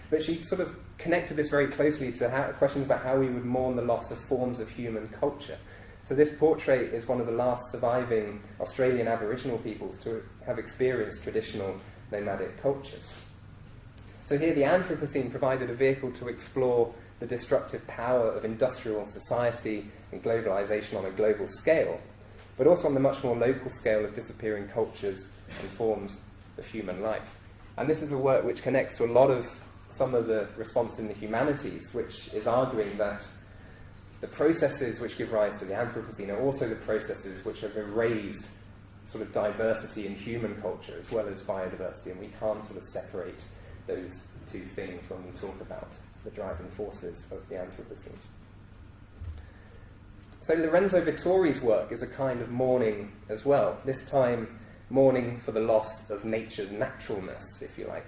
But she sort of connected this very closely to questions about how we would mourn the loss of forms of human culture. So this portrait is one of the last surviving Australian Aboriginal peoples to have experienced traditional nomadic cultures. So here the Anthropocene provided a vehicle to explore the destructive power of industrial society and globalization on a global scale, but also on the much more local scale of disappearing cultures and forms of human life. And this is a work which connects to a lot of some of the response in the humanities, which is arguing that the processes which give rise to the Anthropocene are also the processes which have erased sort of diversity in human culture as well as biodiversity, and we can't sort of separate those two things when we talk about the driving forces of the Anthropocene. So Lorenzo Vittori's work is a kind of mourning as well, this time mourning for the loss of nature's naturalness, if you like.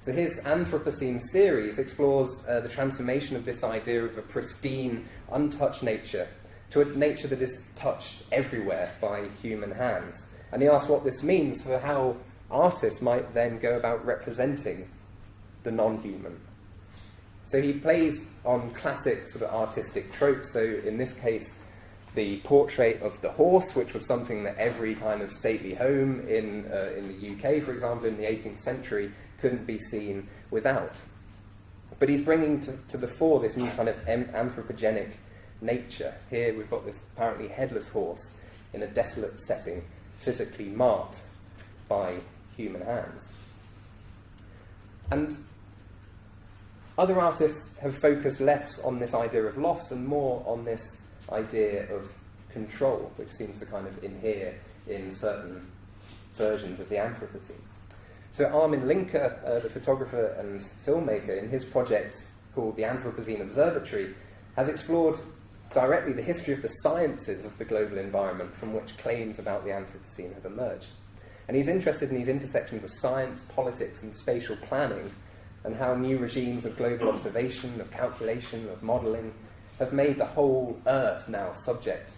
So his Anthropocene series explores the transformation of this idea of a pristine, untouched nature to a nature that is touched everywhere by human hands. And he asks what this means for how artists might then go about representing the non-human. So he plays on classic sort of artistic tropes. So in this case, the portrait of the horse, which was something that every kind of stately home in the UK, for example, in the 18th century, couldn't be seen without. But he's bringing to the fore this new kind of anthropogenic nature. Here we've got this apparently headless horse in a desolate setting, physically marked by human hands. And other artists have focused less on this idea of loss and more on this idea of control, which seems to kind of inhere in certain versions of the Anthropocene. So Armin Linker, the photographer and filmmaker, in his project called the Anthropocene Observatory, has explored directly the history of the sciences of the global environment from which claims about the Anthropocene have emerged. And he's interested in these intersections of science, politics, and spatial planning, and how new regimes of global observation, of calculation, of modelling, have made the whole Earth now subject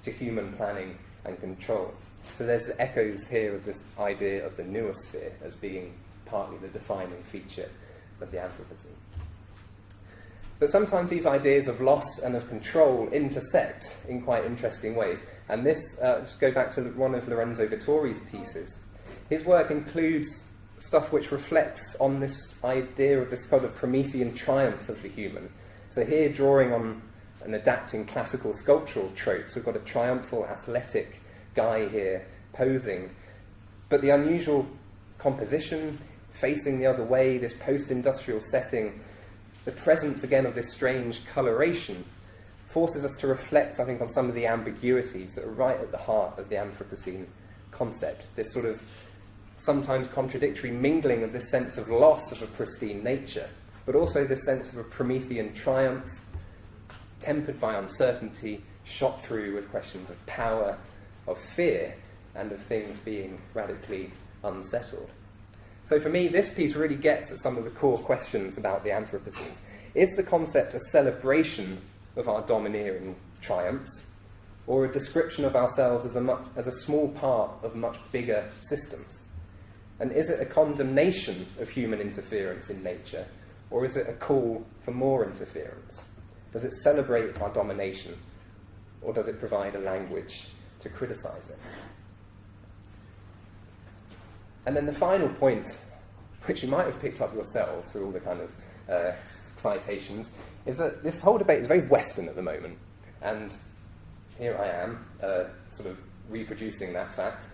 to human planning and control. So there's echoes here of this idea of the noosphere as being partly the defining feature of the Anthropocene. But sometimes these ideas of loss and of control intersect in quite interesting ways. And this, just go back to one of Lorenzo Vittori's pieces. His work includes stuff which reflects on this idea of this kind of Promethean triumph of the human. So here, drawing on and adapting classical sculptural tropes, we've got a triumphal, athletic guy here posing. But the unusual composition, facing the other way, this post-industrial setting, the presence again of this strange coloration, forces us to reflect, I think, on some of the ambiguities that are right at the heart of the Anthropocene concept. This sort of sometimes contradictory mingling of this sense of loss of a pristine nature, but also this sense of a Promethean triumph, tempered by uncertainty, shot through with questions of power, of fear, and of things being radically unsettled. So for me, this piece really gets at some of the core questions about the Anthropocene. Is the concept a celebration of our domineering triumphs, or a description of ourselves as a small part of much bigger systems? And is it a condemnation of human interference in nature, or is it a call for more interference? Does it celebrate our domination, or does it provide a language to criticise it? And then the final point, which you might have picked up yourselves through all the kind of citations, is that this whole debate is very Western at the moment. And here I am, sort of reproducing that fact.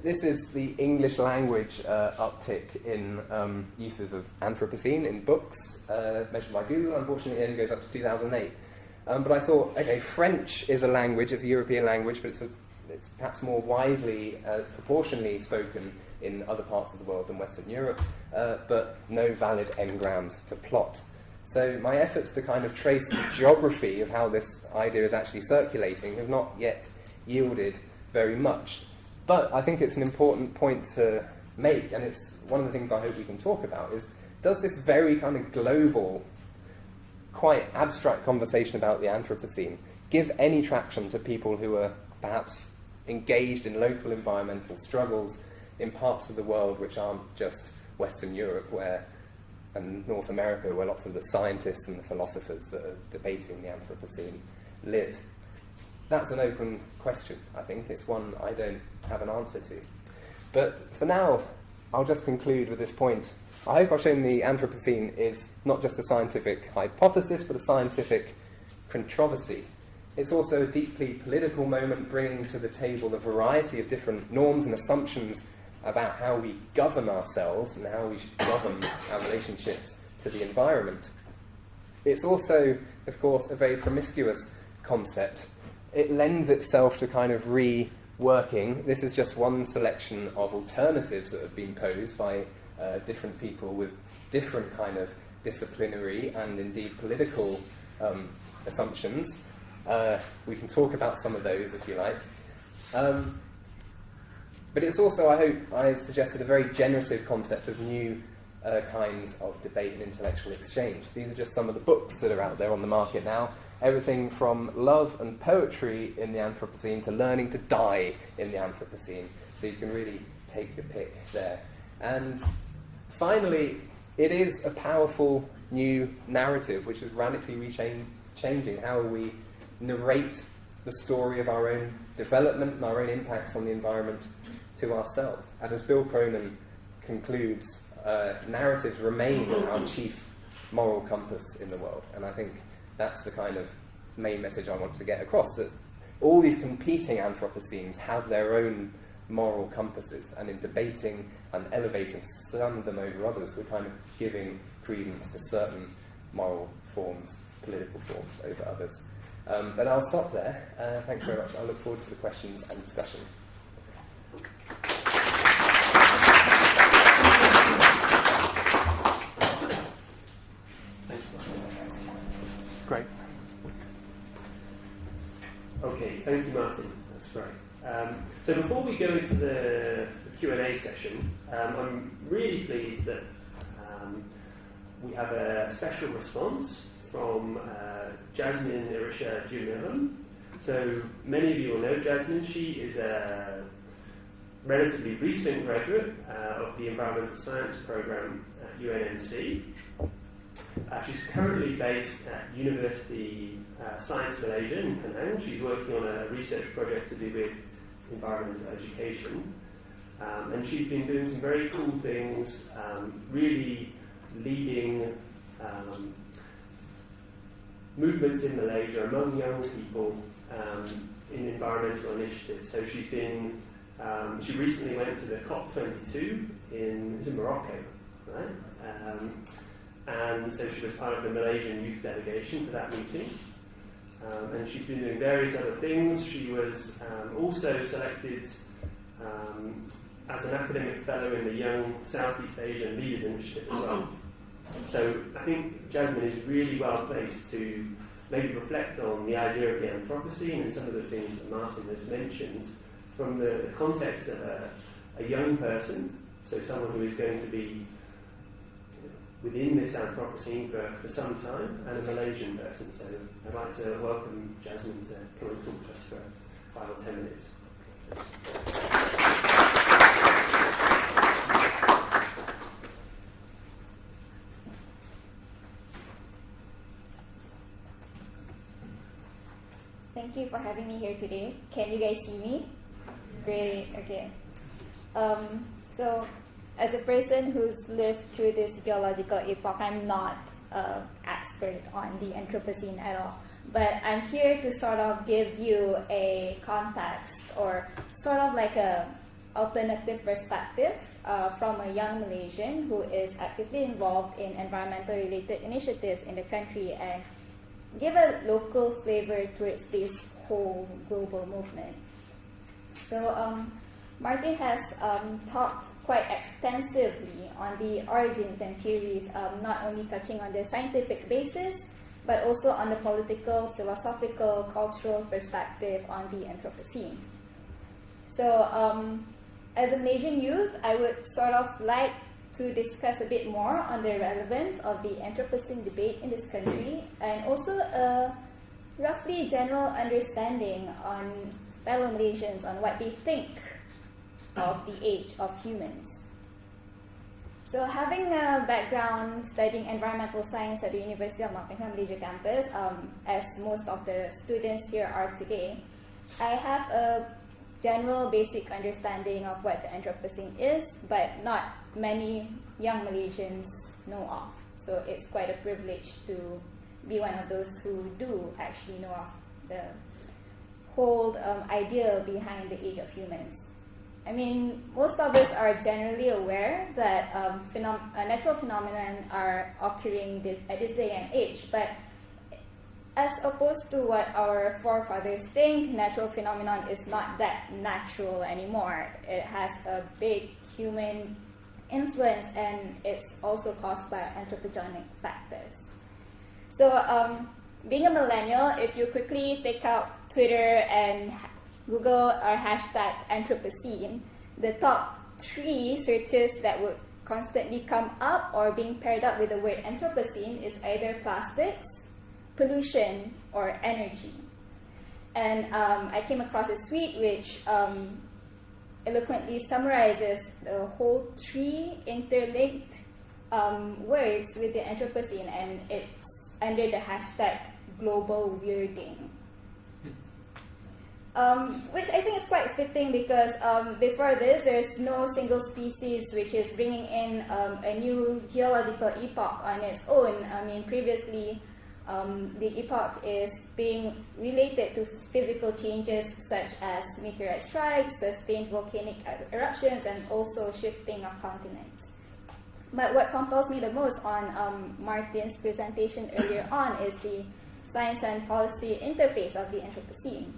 This is the English language uptick in uses of Anthropocene in books, measured by Google. Unfortunately, it only goes up to 2008. But I thought, okay, French is a language, it's a European language, but it's perhaps more widely, proportionally spoken in other parts of the world than Western Europe, but no valid engrams to plot. So my efforts to kind of trace the geography of how this idea is actually circulating have not yet yielded very much. But I think it's an important point to make, and it's one of the things I hope we can talk about, is does this very kind of global, quite abstract conversation about the Anthropocene give any traction to people who are perhaps engaged in local environmental struggles in parts of the world which aren't just Western Europe and North America, where lots of the scientists and the philosophers that are debating the Anthropocene live? That's an open question, I think. It's one I don't have an answer to. But for now, I'll just conclude with this point. I hope I've shown the Anthropocene is not just a scientific hypothesis, but a scientific controversy. It's also a deeply political moment, bringing to the table a variety of different norms and assumptions about how we govern ourselves and how we should govern our relationships to the environment. It's also, of course, a very promiscuous concept. It lends itself to kind of reworking. This is just one selection of alternatives that have been posed by different people with different kind of disciplinary and indeed political assumptions. We can talk about some of those if you like. But it's also, I hope, I've suggested a very generative concept of new kinds of debate and intellectual exchange. These are just some of the books that are out there on the market now. Everything from love and poetry in the Anthropocene to learning to die in the Anthropocene. So you can really take your pick there. And finally, it is a powerful new narrative which is radically changing how we narrate the story of our own development and our own impacts on the environment to ourselves. And as Bill Cronin concludes, narratives remain our chief moral compass in the world. And I think that's the kind of main message I want to get across, that all these competing Anthropocenes have their own moral compasses, and in debating and elevating some of them over others, we're kind of giving credence to certain moral forms, political forms over others. But I'll stop there. Thanks very much. I look forward to the questions and discussion. Great. Okay, thank you, Martin. That's great. So before we go into the Q&A session, I'm really pleased that we have a special response from Jasmine Irisha Jumilam. So many of you will know Jasmine. She is a relatively recent graduate of the Environmental Science Programme at UNMC. She's currently based at University Science Malaysia in Penang. She's working on a research project to do with environmental education. And she's been doing some very cool things, really leading movements in Malaysia among young people in environmental initiatives. So she's been, she recently went to the COP22 in Morocco, right? And so she was part of the Malaysian youth delegation to that meeting. And she's been doing various other things. She was also selected as an academic fellow in the Young Southeast Asian Leaders Initiative as well. So I think Jasmine is really well placed to maybe reflect on the idea of the Anthropocene and some of the things that Martin has mentioned from the context of a young person, so someone who is going to be within this Anthropocene for some time, and a Malaysian person. So I'd like to welcome Jasmine to come and talk to us for 5 or 10 minutes. Thank you for having me here today. Can you guys see me? Great, okay. So, as a person who's lived through this geological epoch, I'm not an expert on the Anthropocene at all. But I'm here to sort of give you a context or sort of like a alternative perspective from a young Malaysian who is actively involved in environmental related initiatives in the country and give a local flavor towards this whole global movement. So Martin has talked quite extensively on the origins and theories, not only touching on the scientific basis, but also on the political, philosophical, cultural perspective on the Anthropocene. So as a Malaysian youth, I would sort of like to discuss a bit more on the relevance of the Anthropocene debate in this country, and also a roughly general understanding on fellow Malaysians on what they think of the age of humans. So having a background studying environmental science at the University of Nottingham Malaysia campus, as most of the students here are today, I have a general basic understanding of what the Anthropocene is, but not many young Malaysians know of. So it's quite a privilege to be one of those who do actually know of the whole idea behind the age of humans. I mean, most of us are generally aware that natural phenomena are occurring at this day and age, but as opposed to what our forefathers think, natural phenomenon is not that natural anymore. It has a big human influence, and it's also caused by anthropogenic factors. So being a millennial, if you quickly take out Twitter and Google or hashtag Anthropocene, the top 3 searches that would constantly come up or being paired up with the word Anthropocene is either plastics, pollution, or energy. And I came across a tweet which eloquently summarizes the whole 3 interlinked words with the Anthropocene, and it's under the hashtag global weirding. Which I think is quite fitting because before this, there's no single species which is bringing in a new geological epoch on its own. I mean, previously, the epoch is being related to physical changes such as meteorite strikes, sustained volcanic eruptions, and also shifting of continents. But what compels me the most on Martin's presentation earlier on is the science and policy interface of the Anthropocene.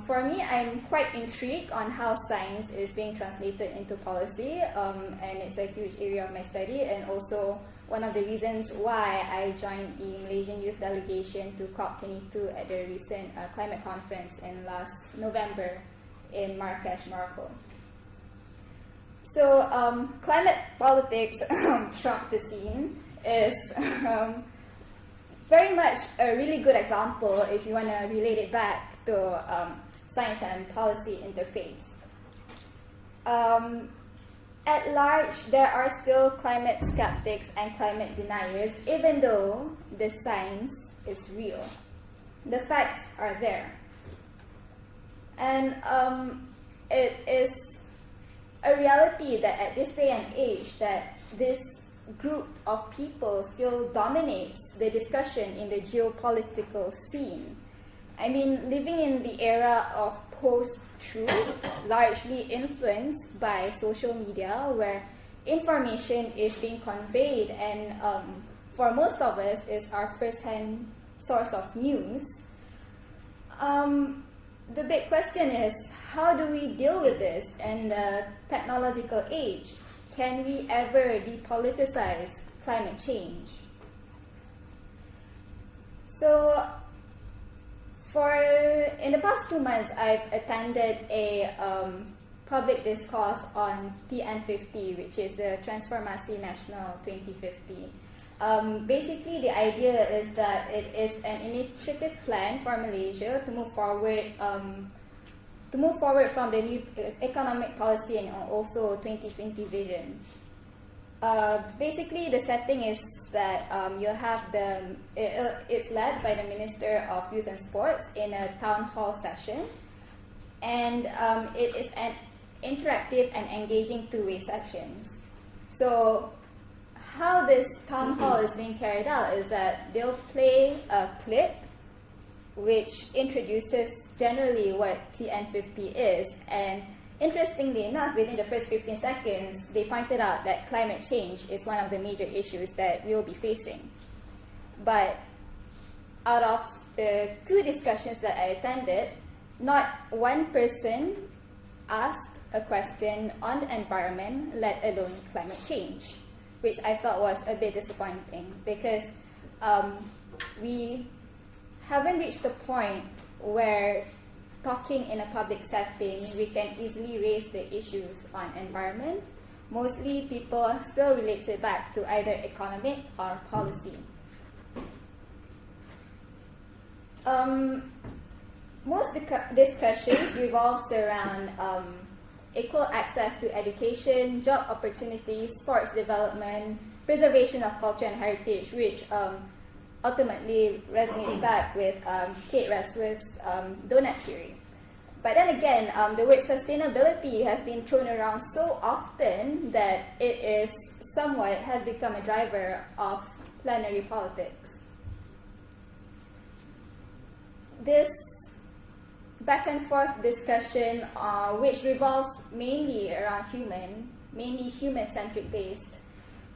For me, I'm quite intrigued on how science is being translated into policy, and it's a huge area of my study, and also one of the reasons why I joined the Malaysian youth delegation to COP22 at the recent climate conference in last November in Marrakesh, Morocco. So climate politics, Anthropocene, is very much a really good example if you want to relate it back to science and policy interface. At large, there are still climate skeptics and climate deniers, even though the science is real. The facts are there. And it is a reality that at this day and age that this group of people still dominates the discussion in the geopolitical scene. I mean, living in the era of post-truth, largely influenced by social media, where information is being conveyed and for most of us is our first-hand source of news. The big question is, how do we deal with this in the technological age? Can we ever depoliticize climate change? So, In the past 2 months, I've attended a public discourse on TN50, which is the Transformasi Nasional 2050. Basically, the idea is that it is an initiative plan for Malaysia to move forward from the new economic policy and also 2020 vision. Basically, the setting is that you'll have it's led by the Minister of Youth and Sports in a town hall session, and it is an interactive and engaging two-way sessions. So how this town hall is being carried out is that they'll play a clip which introduces generally what TN50 is, and interestingly enough, within the first 15 seconds, they pointed out that climate change is one of the major issues that we'll be facing. But out of the 2 discussions that I attended, not one person asked a question on the environment, let alone climate change, which I felt was a bit disappointing, because we haven't reached the point where talking in a public setting, we can easily raise the issues on environment. Mostly people still relate it back to either economic or policy. Most discussions revolves around equal access to education, job opportunities, sports development, preservation of culture and heritage, which ultimately resonates back with Kate Reswick's donut theory. But then again, the word sustainability has been thrown around so often that it has become a driver of plenary politics. This back and forth discussion, which revolves mainly around mainly human-centric based,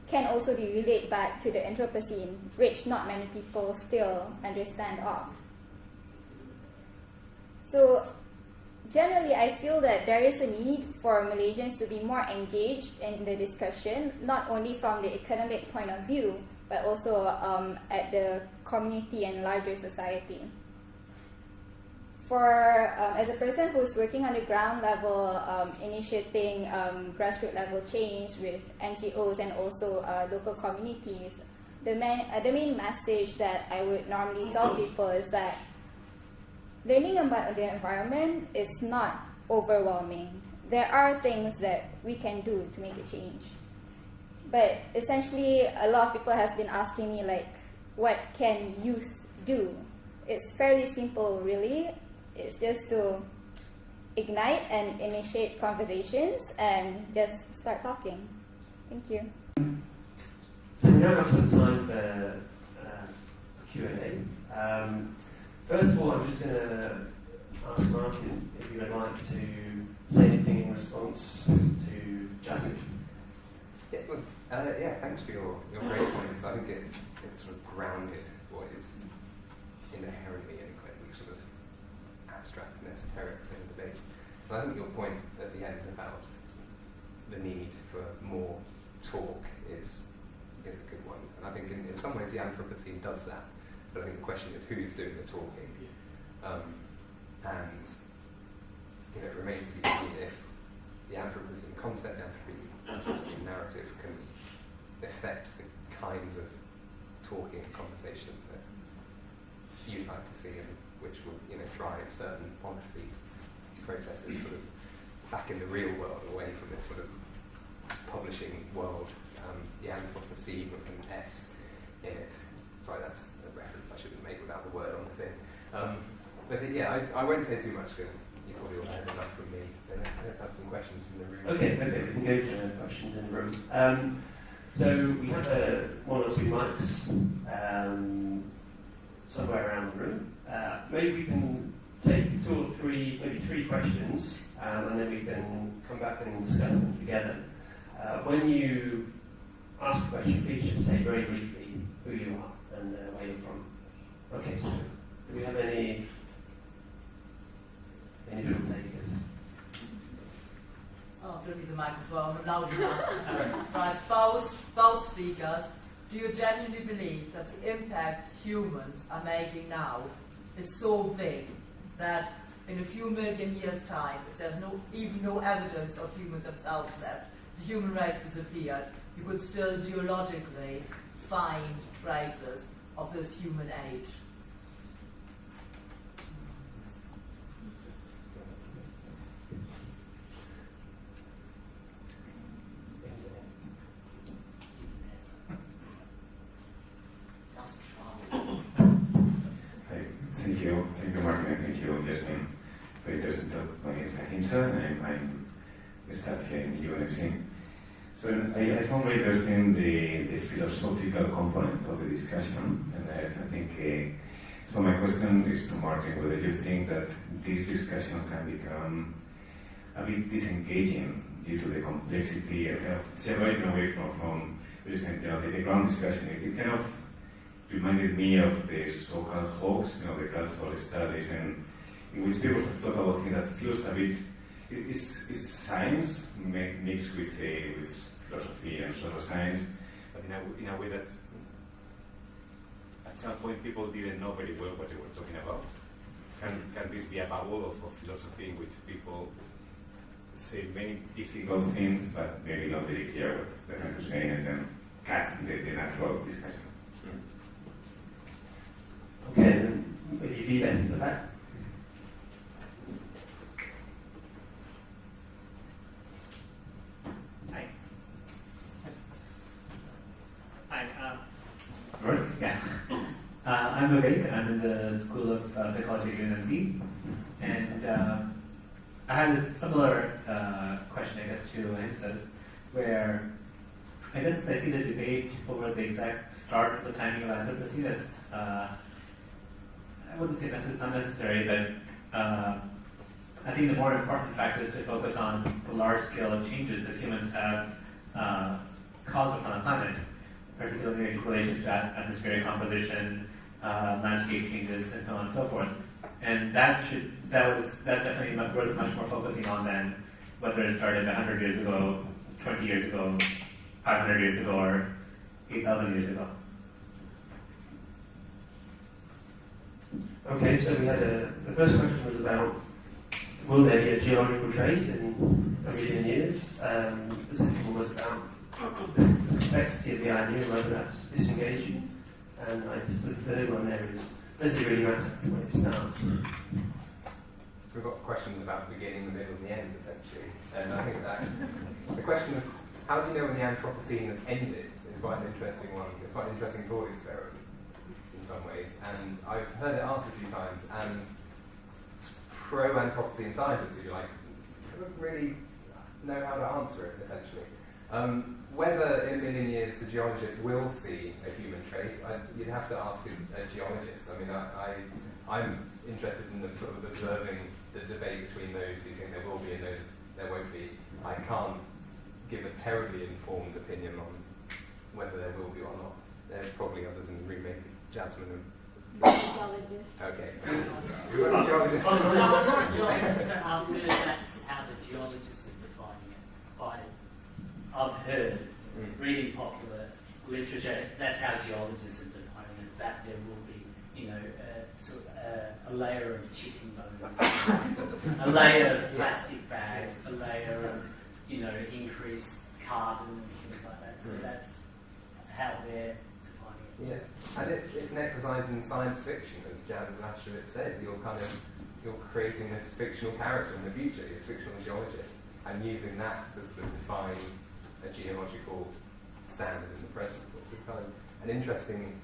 can also be relayed back to the Anthropocene, which not many people still understand of. So generally, I feel that there is a need for Malaysians to be more engaged in the discussion, not only from the economic point of view, but also at the community and larger society. As a person who's working on the ground level, initiating grassroots level change with NGOs and also local communities, the main message that I would normally tell people is that learning about the environment is not overwhelming. There are things that we can do to make a change. But essentially, a lot of people have been asking me, like, what can youth do? It's fairly simple, really. It's just to ignite and initiate conversations and just start talking. Thank you. So we now have some time for Q&A. First of all, I'm just going to ask Martin if you would like to say anything in response to Jasmine. Yeah, thanks for your great comments. I think it sort of grounded what is inherently incredibly sort of abstract and esoteric in the debate. And I think your point at the end about the need for more talk is a good one. And I think in some ways the Anthropocene does that. But I think the question is who's doing the talking. And it remains to be seen if the Anthropocene concept, the Anthropocene narrative can affect the kinds of talking and conversation that you'd like to see and which will drive certain policy processes sort of back in the real world, away from this sort of publishing world, the Anthropocene with an S in it. Sorry, that's a reference I shouldn't make without the word on the thing. But I won't say too much because you probably all heard enough from me. So let's have some questions from the room. Okay, we can go for questions in the room. So we have 1 or 2 mics somewhere around the room. Maybe we can take 2 or 3, maybe 3 questions, and then we can come back and discuss them together. When you ask a question, please just say very briefly who you are and where you're from. Okay, so do we have any initial takers? Oh, don't need the microphone, loud enough. Right, both speakers, do you genuinely believe that the impact humans are making now is so big that in a few million years' time, if there's even no evidence of humans themselves left, the human race disappeared, you could still geologically find traces of this human age. Thank you, Martin, and thank you, Jasmine, for the interesting talk. My name is Ahimsa, and I'm staff here in UNMC. So I found very interesting the philosophical component of the discussion, and I think, so my question is to Martin, whether you think that this discussion can become a bit disengaging due to the complexity and kind of separating away from the ground discussion. It kind of reminded me of the so-called hoax, the cultural studies, and in which people have talked about things that feels a bit, is science mixed with philosophy and social science, but in a way that at some point people didn't know very well what they were talking about. Can this be a bubble of philosophy in which people say many difficult things, but maybe not very clear what they're trying to say, and then cut the natural discussion? Okay, then maybe you then in the back. Hi. Right? Yeah. I'm Vivek. I'm in the School of Psychology at UNMC, and I had a similar question, I guess, to Ahimsa's, where I guess I see the debate over the exact start of the timing of Anthropocene as I wouldn't say unnecessary, but I think the more important factor is to focus on the large scale of changes that humans have caused upon the planet, particularly in relation to atmospheric composition, landscape changes, and so on and so forth. And that's definitely worth much more focusing on than whether it started 100 years ago, 20 years ago, 500 years ago, or 8,000 years ago. Okay, so we had the first question was about will there be a geological trace in a million years? The second one was about the complexity of the idea, whether that's disengaging. And I guess the third one there is, does it really matter when it starts? We've got questions about the beginning, the middle, and the end, essentially. And I think that the question of how do you know when the Anthropocene has ended is quite an interesting one. It's quite an interesting thought experiment in some ways. And I've heard it answered a few times, and pro-Anthropocene scientists, if you like, don't really know how to answer it, essentially. Whether in a million years the geologist will see a human trace, you'd have to ask a geologist. I mean, I'm interested in the sort of observing the debate between those who think there will be and those there won't be. I can't give a terribly informed opinion on whether there will be or not. There are probably others in the room, maybe Jasmine and... Geologist. Okay. You're a geologist. I'm not a geologist, but I've heard that's how the geologists are defining it. I've heard, reading popular literature, that's how geologists are defining it, that there will be, a layer of chicken bones, a layer of plastic bags, a layer of, increased carbon and things like that. So that's how they're defining it. Yeah, and it's an exercise in science fiction, as Jan Zlashevitz said. You're creating this fictional character in the future, this fictional geologist, and using that to sort of define a geological standard in the present. Which is kind of an interesting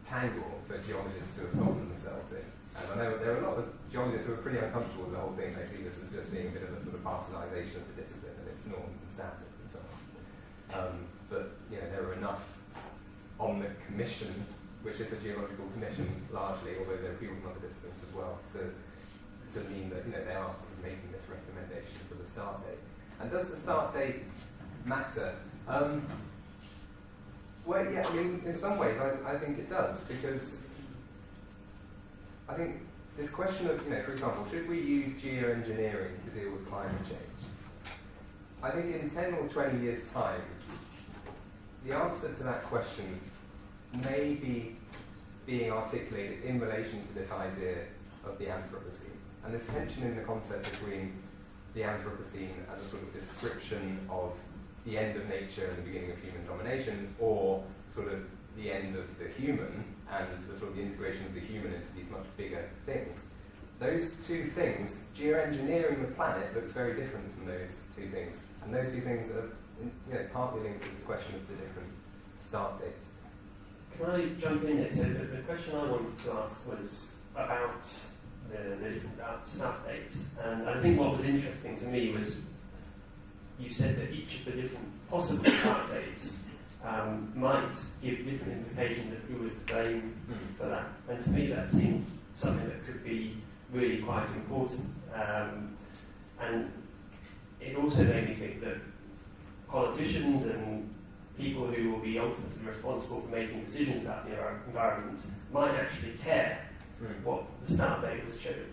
tangle for geologists to have gotten themselves in. And I know there are a lot of geologists who are pretty uncomfortable with the whole thing. They see this as just being a bit of a sort of bastardization of the discipline and its norms and standards and so on. But there are enough on the commission, which is a geological commission largely, although there are people from other disciplines as well, to mean that they are sort of making this recommendation for the start date. And does the start date matter? Well, yeah, I mean, in some ways I think it does, because I think this question of, for example, should we use geoengineering to deal with climate change? I think in 10 or 20 years' time, the answer to that question may be being articulated in relation to this idea of the Anthropocene. And this tension in the concept between the Anthropocene as a sort of description of the end of nature and the beginning of human domination, or sort of the end of the human and the sort of the integration of the human into these much bigger things. Those two things, geoengineering the planet looks very different from those two things. And those two things are partly linked to this question of the different start dates. Can I jump in here? So the question I wanted to ask was about the different start dates. And I think what was interesting to me was you said that each of the different possible start dates might give different implications of who was to blame for that. And to me that seemed something that could be really quite important. And it also made me think that politicians and people who will be ultimately responsible for making decisions about the environment might actually care what the start date was chosen,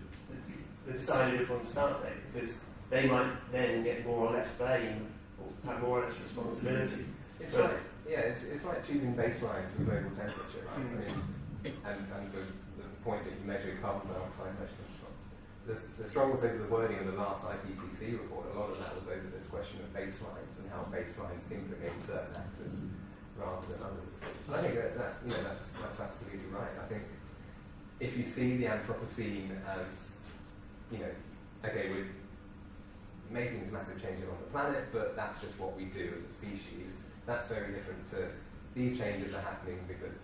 the decided upon start date, because they might then get more or less blame or have more or less responsibility. It's like choosing baselines for global temperature, right? I mean, and the point that you measure carbon dioxide emissions from. The struggles over the wording of the last IPCC report, a lot of that was over this question of baselines and how baselines implicate certain actors rather than others. And I think that's absolutely right. I think if you see the Anthropocene as, okay, we're making this massive changes on the planet, but that's just what we do as a species, that's very different to these changes are happening because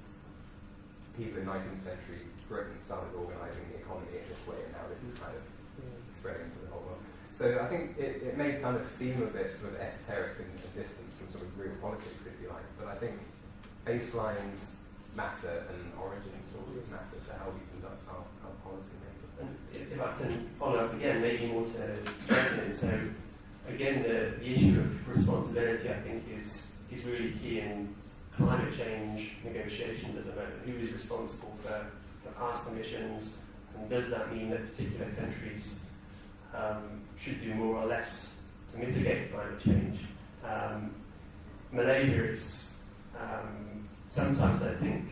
people in 19th century Britain started organising the economy in this way, and now this is kind of spreading to the whole world. So I think it may kind of seem a bit sort of esoteric and distant from sort of real politics, if you like, but I think baselines matter and origin stories matter to how we conduct our policy making. And if I can follow up again, maybe more to Jasmine. So again, the issue of responsibility, I think, is really key in climate change negotiations at the moment. Who is responsible for past emissions, and does that mean that particular countries should do more or less to mitigate climate change? Malaysia is sometimes, I think,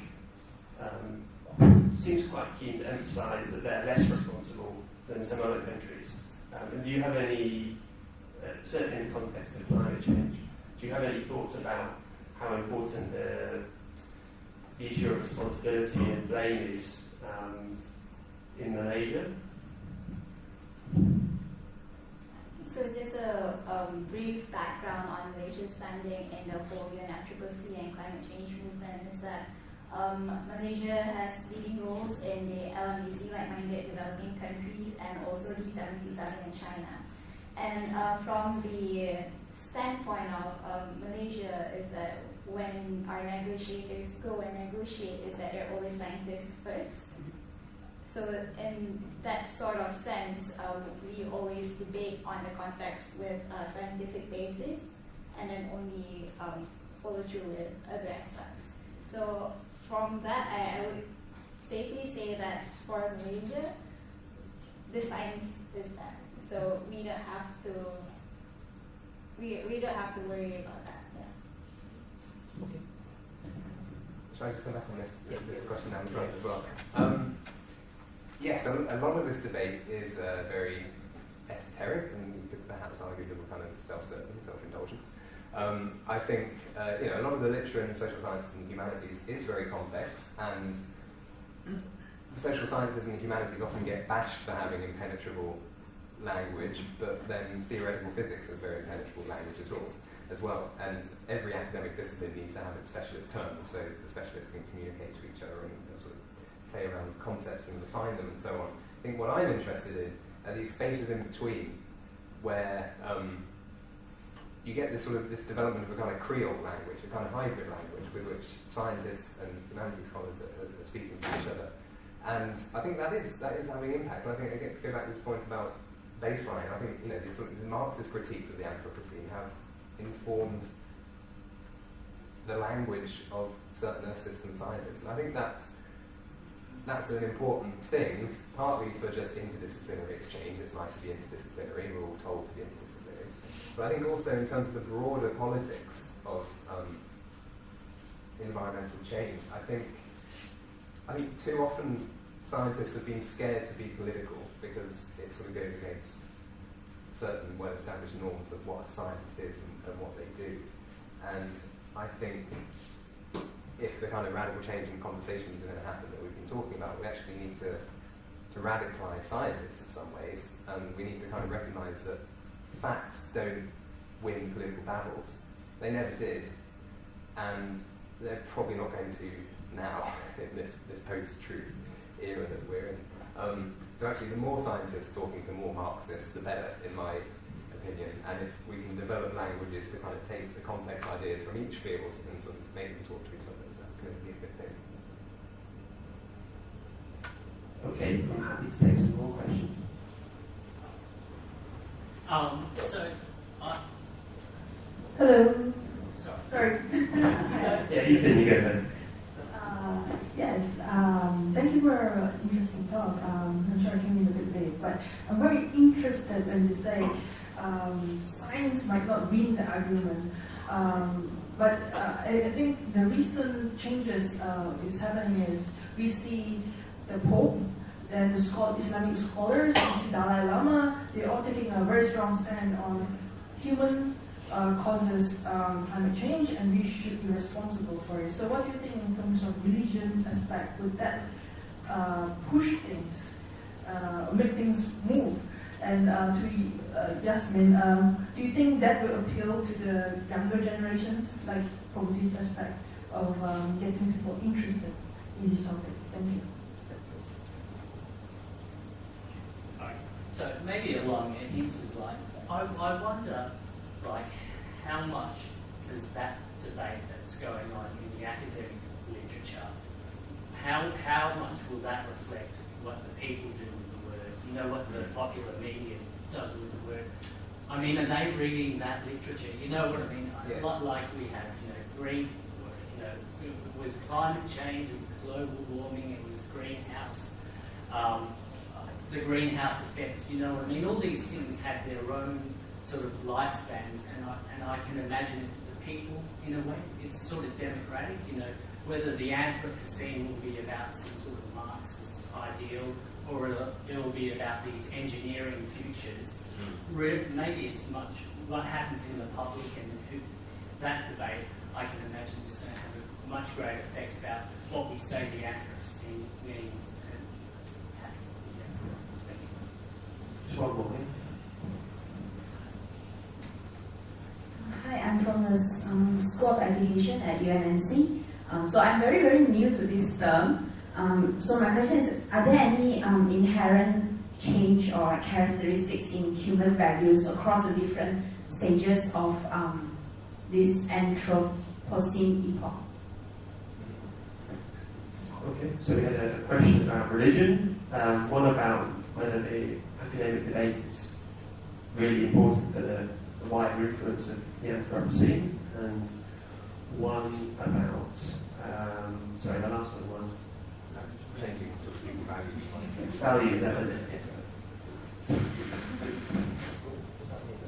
seems quite keen to emphasise that they're less responsible than some other countries. And do you have any, certainly in the context of climate change, do you have any thoughts about how important the issue of responsibility and blame is in Malaysia? So just a brief background on Malaysia's standing in the whole UNMC and climate change movement is that Malaysia has leading roles in the LMDC, like-minded developing countries, and also G77 in China. And from the standpoint of Malaysia is that when our negotiators go and negotiate is that they're always scientists first. So in that sort of sense, we always debate on the context with a scientific basis and then only follow through with other aspects. So from that, I would safely say that for Malaysia, the science is that. So we don't have to worry about that. Yeah. Okay. Shall I just come back on this question down the front as well? Yes, a lot of this debate is very esoteric, and you could perhaps argue that we're kind of self-serving, self-indulgent. I think a lot of the literature in social sciences and humanities is very complex, and the social sciences and the humanities often get bashed for having impenetrable language, but then theoretical physics has very impenetrable language as well. And every academic discipline needs to have its specialist terms, so the specialists can communicate to each other and sort of play around with concepts and define them and so on. I think what I'm interested in are these spaces in between where you get this development of a kind of Creole language, a kind of hybrid language with which scientists and humanities scholars are speaking to each other. And I think that is having impacts. And I think, again, to go back to this point about baseline, I think the Marxist critiques of the Anthropocene have informed the language of certain Earth system scientists. And I think that's an important thing, partly for just interdisciplinary exchange. It's nice to be interdisciplinary, we're all told to be interdisciplinary. But I think also in terms of the broader politics of environmental change, I think I think too often scientists have been scared to be political because it sort of goes against certain well-established norms of what a scientist is and what they do. And I think if the kind of radical change in conversations are going to happen that we've been talking about, we actually need to radicalise scientists in some ways, and we need to kind of recognise that facts don't win political battles. They never did, and they're probably not going to now in this post-truth era that we're in. So actually, the more scientists talking to more Marxists, the better, in my opinion. And if we can develop languages to kind of take the complex ideas from each field and sort of make them talk to each other, that's going to be a good thing. Okay, I'm happy to take some more questions. Hello. Sorry. Yeah, Ethan, you go first. Yes, thank you for an interesting talk. I'm sure I came in a bit late, but I'm very interested when you say science might not win the argument. But I think the recent changes is happening is we see the Pope, then the Islamic scholars, we see Dalai Lama, they're all taking a very strong stand on human causes climate change, and we should be responsible for it. So what do you think in terms of religion aspect? Would that push things, make things move? And to Yasmin, do you think that will appeal to the younger generations, like from this aspect of getting people interested in this topic? Thank you. So maybe along Higgs's line, I wonder, like, how much does that debate that's going on in the academic literature, how much will that reflect what the people do with the word? You know, what the popular media does with the word. I mean, are they reading that literature? You know what I mean? Yeah. A lot like we have, green, it was climate change, it was global warming, it was greenhouse, the greenhouse effect, you know what I mean? All these things have their own sort of lifespans, and I can imagine the people, in a way, it's sort of democratic, whether the Anthropocene will be about some sort of Marxist ideal, or it'll be about these engineering futures. Maybe it's much what happens in the public, and that debate, I can imagine, is going to have a much greater effect about what we say the Anthropocene means. Just one more. Hi, I'm from the School of Education at UNMC. So I'm very, very new to this term. So my question is, are there any inherent change or characteristics in human values across the different stages of this Anthropocene epoch? Okay, so we had a question about religion, one about whether the academic debate is really important for the wider influence of the Anthropocene, and one about, sorry, the last one was Changing sort of human values. values, that was it.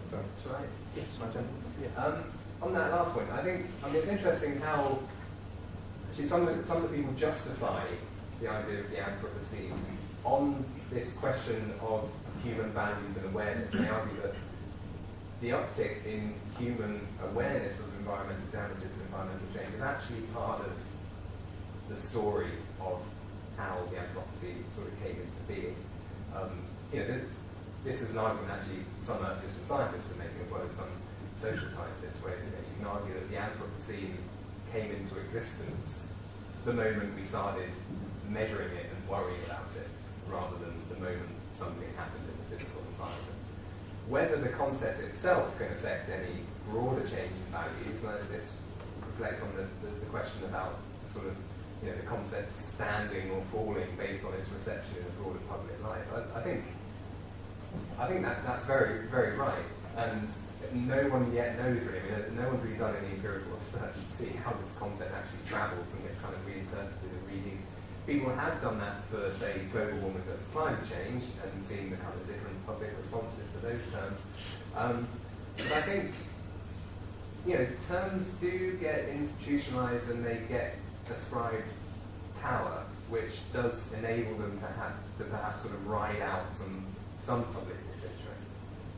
Sorry, shall I? Yeah, it's my turn. Yeah. On that last point, I mean, it's interesting how actually some of the people justify the idea of the Anthropocene on this question of human values and awareness. They argue that the uptick in human awareness of environmental damages and environmental change is actually part of the story of how the Anthropocene sort of came into being. This is an argument actually some system scientists are making, as well as some social scientists, where you can argue that the Anthropocene came into existence the moment we started measuring it and worrying about it, rather than the moment something happened in the physical environment. Whether the concept itself can affect any broader change in values, this reflects on the question about sort of the concept standing or falling based on its reception in the broader public life. I think that's very, very right, and no one yet knows really. I mean, no one's really done any empirical research to see how this concept actually travels and gets kind of reinterpreted and reused. People have done that for, say, global warming versus climate change, and seen the kind of different public responses to those terms. But I think, terms do get institutionalized and they get ascribed power, which does enable them to perhaps sort of ride out some public disinterest.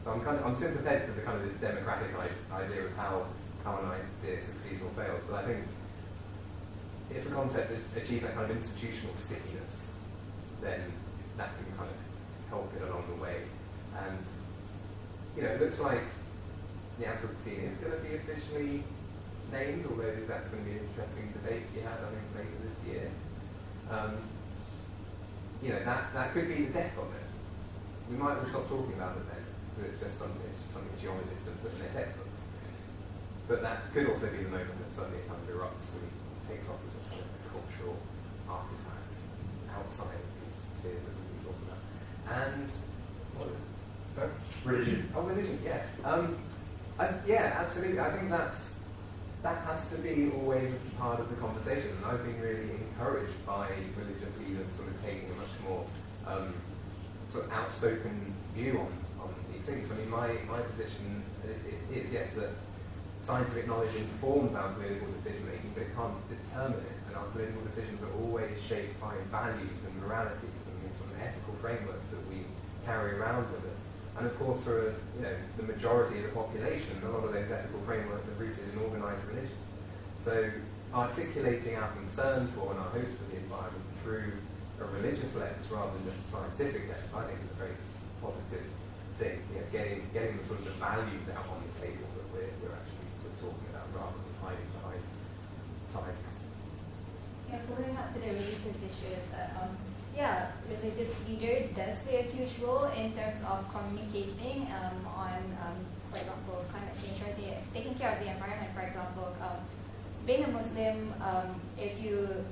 So I'm sympathetic to the kind of this democratic idea of how an idea succeeds or fails, but I think if a concept achieves that kind of institutional stickiness, then that can kind of help it along the way. And it looks like the Anthropocene is going to be officially named, although that's going to be an interesting debate to be had, I think, later this year. That could be the death of it. We might have stopped talking about it then, because it's just something geologists have put in their textbooks. But that could also be the moment that suddenly it kind of erupts and takes off as a kind of cultural artifact outside of these spheres that we've been talking about. And sorry? Religion. Oh, religion, yeah. Yeah, absolutely. I think that has to be always part of the conversation, and I've been really encouraged by religious leaders sort of taking a much more sort of outspoken view on these things. I mean, my position is, yes, that scientific knowledge informs our political decision making, but it can't determine it, and our political decisions are always shaped by values and moralities and these sort of ethical frameworks that we carry around with us. And of course, for the majority of the population, a lot of those ethical frameworks are rooted in organised religion. So articulating our concern for and our hopes for the environment through a religious lens rather than just a scientific lens, I think is a very positive thing. Getting the sort of the values out on the table that we're actually sort of talking about rather than hiding behind science. Yeah, following up to the religious issues, religious leader does play a huge role in terms of communicating on, for example, climate change or taking care of the environment. For example, being a Muslim, if you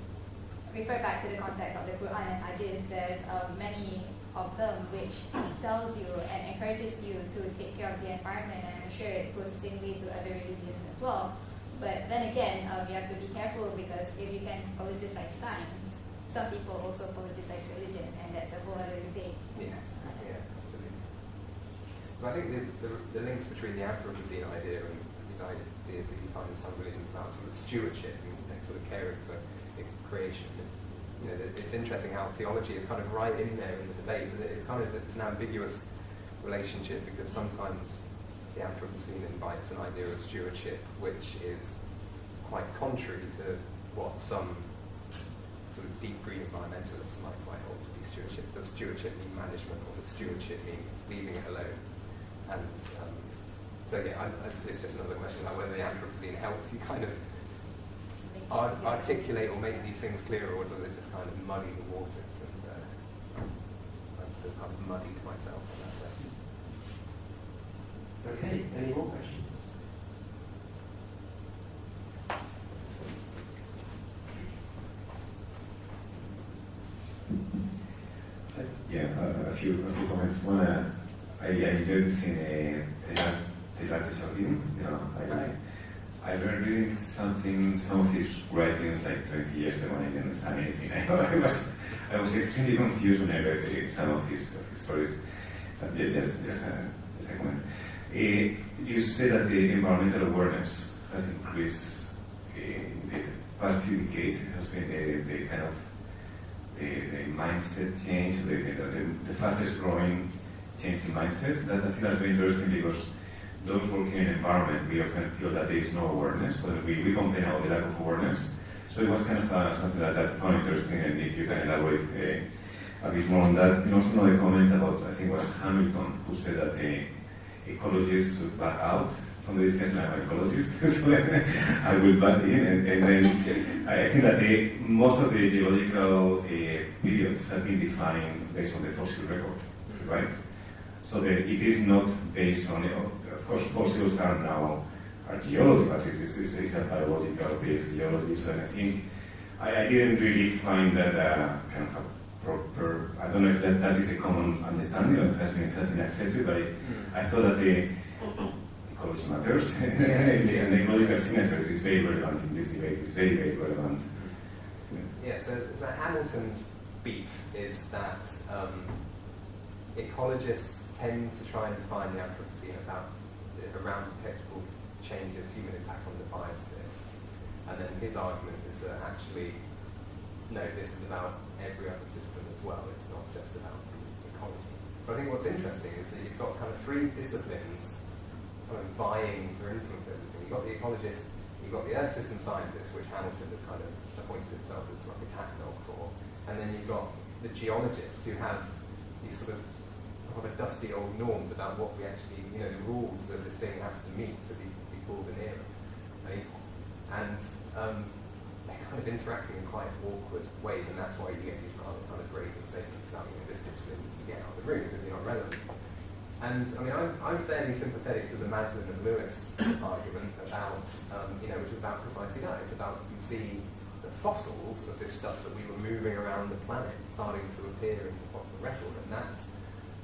refer back to the context of the Quran and Hadith, there's many of them which tells you and encourages you to take care of the environment, and I'm sure it goes the same way to other religions as well. But then again, you have to be careful, because if you can politicize science, some people also politicize religion, and that's a whole other debate. Yeah, absolutely. But I think the links between the Anthropocene idea and these ideas that you find in some religions about sort of stewardship and sort of caring for creation, it's interesting how theology is kind of right in there in the debate, but it's an ambiguous relationship, because sometimes the Anthropocene invites an idea of stewardship which is quite contrary to what some sort of deep green environmentalists might hold to be stewardship. Does stewardship mean management, or does stewardship mean leaving it alone? And it's just another question about whether the Anthropocene helps you kind of articulate or make these things clearer, or does it just kind of muddy the waters? And I'm still kind of muddied myself on that question. Okay, any more questions? A few comments. One, I enjoyed seeing the latest of him. I remember reading some of his writings like 20 years ago, and I didn't understand anything. I was extremely confused when I read some of his stories. But just a comment. You say that the environmental awareness has increased in the past few decades. It has been the kind of the mindset change, the fastest growing change in mindset. I think that's very interesting, because those working in environment, we often feel that there is no awareness, so we complain about the lack of awareness. So it was kind of something that I found interesting, and if you can elaborate a bit more on that. And also another comment about, I think it was Hamilton, who said that ecologists should back out from the discussion. I'm an ecologist, so I will back in. And then I think that most of the geological periods have been defined based on the fossil record, right? So it is not based on, of course, fossils are now geology, but it's a biological-based geology. So I think I didn't really find that kind of a proper. I don't know if that is a common understanding or has been accepted, but I thought that the ecology matters, and the ecological signature is very relevant in this debate. It's very, very relevant. Yeah. So Hamilton's beef is that ecologists tend to try and define the Anthropocene around detectable changes, human impacts on the biosphere. And then his argument is that actually no, this is about every other system as well. It's not just about ecology. But I think what's interesting is that you've got kind of three disciplines kind of vying for influence over everything. You've got the ecologists, you've got the earth system scientists, which Hamilton has kind of appointed himself as like a tackdog for, and then you've got the geologists who have these sort of dusty old norms about what we actually, the rules that this thing has to meet to be called an era. Right? And they're kind of interacting in quite awkward ways, and that's why you get these rather kind of brazen statements about this discipline needs to get out of the room because you're not relevant. And I mean, I'm fairly sympathetic to the Maslin and Lewis argument about, which is about precisely that. It's about, you see the fossils of this stuff that we were moving around the planet starting to appear in the fossil record, and that's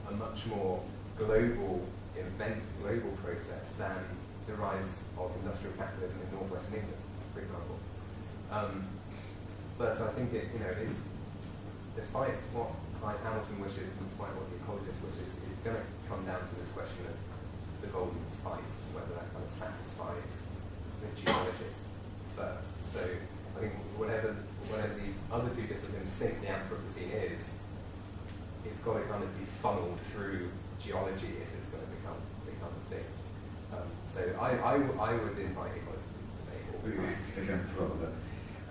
a much more global event, global process than the rise of industrial capitalism in northwestern England, for example. But I think it is, despite what Clive Hamilton wishes, and despite what the ecologist wishes, it's going to come down to this question of the golden spike, whether that kind of satisfies the geologists first. So I think whatever these other two disciplines think the Anthropocene is, it's got to kind of be funneled through geology if it's going to become a thing. So I would invite ecologists to debate all the time. I can follow that.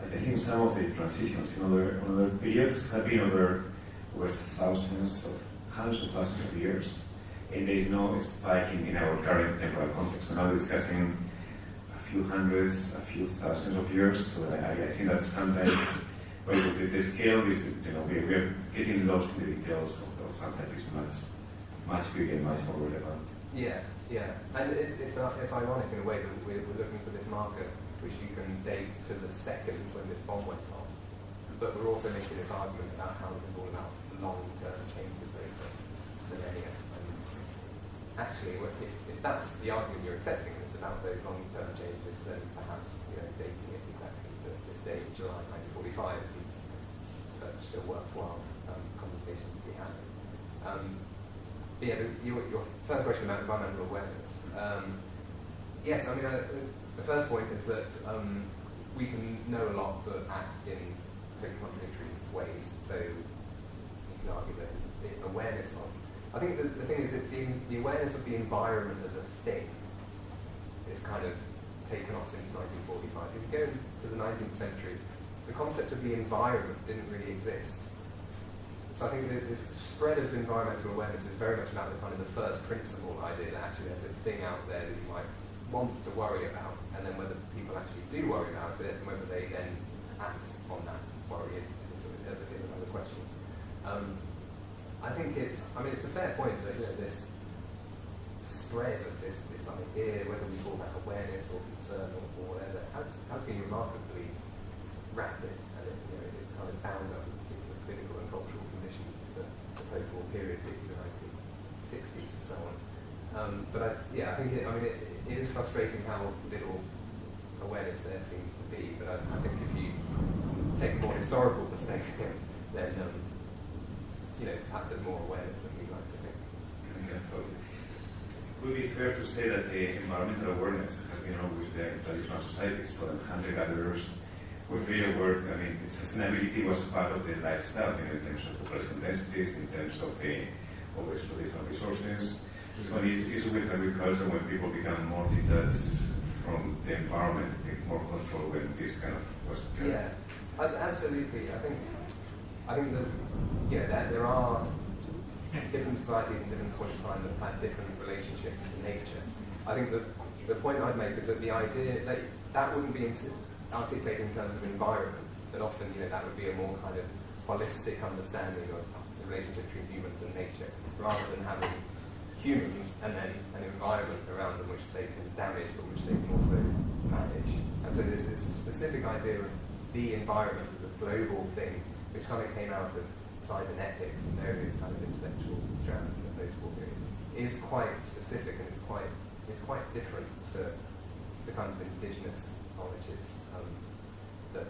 I think some of the transitions in other periods have been over hundreds of thousands of years, and there is no spike in our current temporal context. So now we're discussing a few hundreds, a few thousands of years. So I think that sometimes the scale is, we're getting lost in the details of something that is much bigger and much more relevant. Yeah, and it's ironic in a way that we're looking for this marker which you can date to the second when this bomb went off, but we're also making this argument about how it is all about long-term changes over millennia. And actually, if that's the argument you're accepting, and it's about those long-term changes, then perhaps dating it exactly to this day, July 1945, is such a worthwhile conversation to be having. Your first question about environmental awareness. Yes, I mean, the first point is that we can know a lot but act in totally contradictory ways. So you can argue that the awareness of, I think the thing is, it's the awareness of the environment as a thing is kind of taken off since 1945. If you go into the 19th century, the concept of the environment didn't really exist. So I think this spread of environmental awareness is very much about the kind of the first principle idea that actually there's this thing out there that you might want to worry about, and then whether people actually do worry about it, and whether they then act on that worry is another question. I think it's a fair point that this spread of this idea, whether we call that awareness or concern or whatever, has been remarkably rapid, and it's kind of bound up with particular political and cultural conditions of the post-war period, particularly the 1960s and so on. But I think it is frustrating how little awareness there seems to be. But I think if you take a more historical perspective, then perhaps there's more awareness than we'd like to think. It would be fair to say that the environmental awareness has been always there in traditional societies. So hunter-gatherers were very aware. I mean, sustainability was part of their lifestyle, in terms of population densities, in terms of over-exploitation of resources. So an issue with agriculture, when people become more detached from the environment, take more control when this kind of was. Yeah, absolutely. I think that there are different societies and different points in time that have had different relationships to nature. I think the point I'd make is that the idea that wouldn't be articulated in terms of environment, but often that would be a more kind of holistic understanding of the relationship between humans and nature, rather than having humans and then an environment around them which they can damage but which they can also manage. And so there's this specific idea of the environment as a global thing, which kind of came out of cybernetics and various kind of intellectual strands in the post-war period, is quite specific, and it's quite different to the kinds of indigenous knowledges that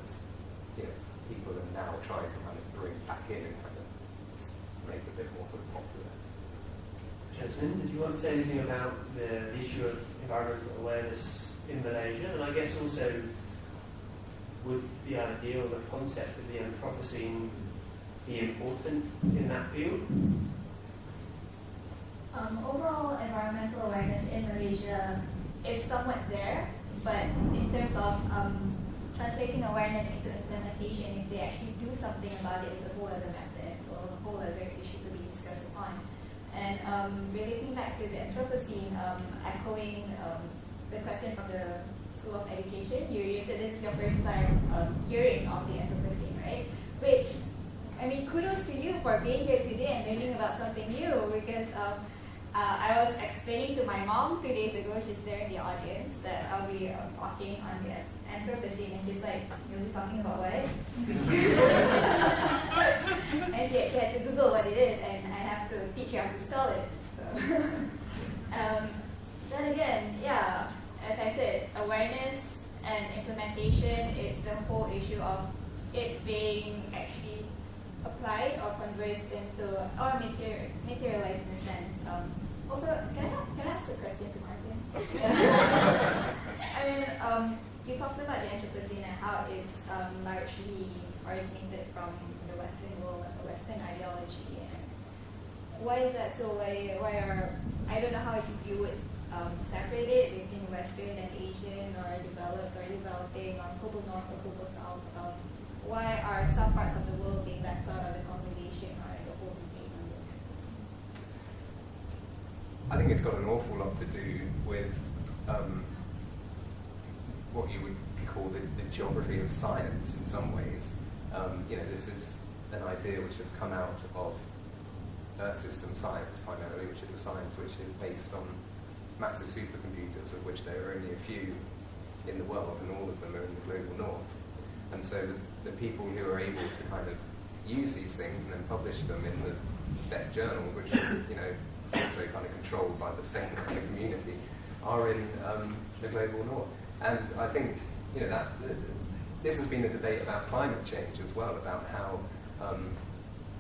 people are now trying to kind of bring back in and kind of make a bit more sort of popular. Jasmine, did you want to say anything about the issue of environmental awareness in Malaysia? And I guess also would the idea or the concept of the Anthropocene be important in that field? Overall environmental awareness in Malaysia is somewhat there, but in terms of translating awareness into implementation, if they actually do something about it, is a whole other matter. So a whole other issue to be discussed upon. And relating back to the Anthropocene, echoing the question from the School of Education, you said this is your first time hearing of the Anthropocene, right? Which, I mean, kudos to you for being here today and learning about something new, because I was explaining to my mom 2 days ago, she's there in the audience, that I'll be talking on the Anthropocene, and she's like, you'll be talking about what? And she had to Google what it is, and I have to teach her how to spell it. So. Then again, yeah, as I said, awareness and implementation is the whole issue of it being actually applied or conversed into, or materialized in a sense. Also, can I ask a question to Martin? I mean, you talked about the Anthropocene and how it's largely originated from the Western world, Western ideology. And why is that so? Why are, I don't know how you would separate it between Western and Asian, or developed or developing, or global north or global south. Why are some parts of the world being left out of the conversation or the whole debate on the Anthropocene? I think it's got an awful lot to do with what you would call the geography of science in some ways. This is an idea which has come out of Earth system science primarily, which is a science which is based on massive supercomputers, of which there are only a few in the world, and all of them are in the global north. And so the people who are able to kind of use these things and then publish them in the best journals, which are, also kind of controlled by the same kind of community, are in the global north. And I think, that this has been a debate about climate change as well, about how,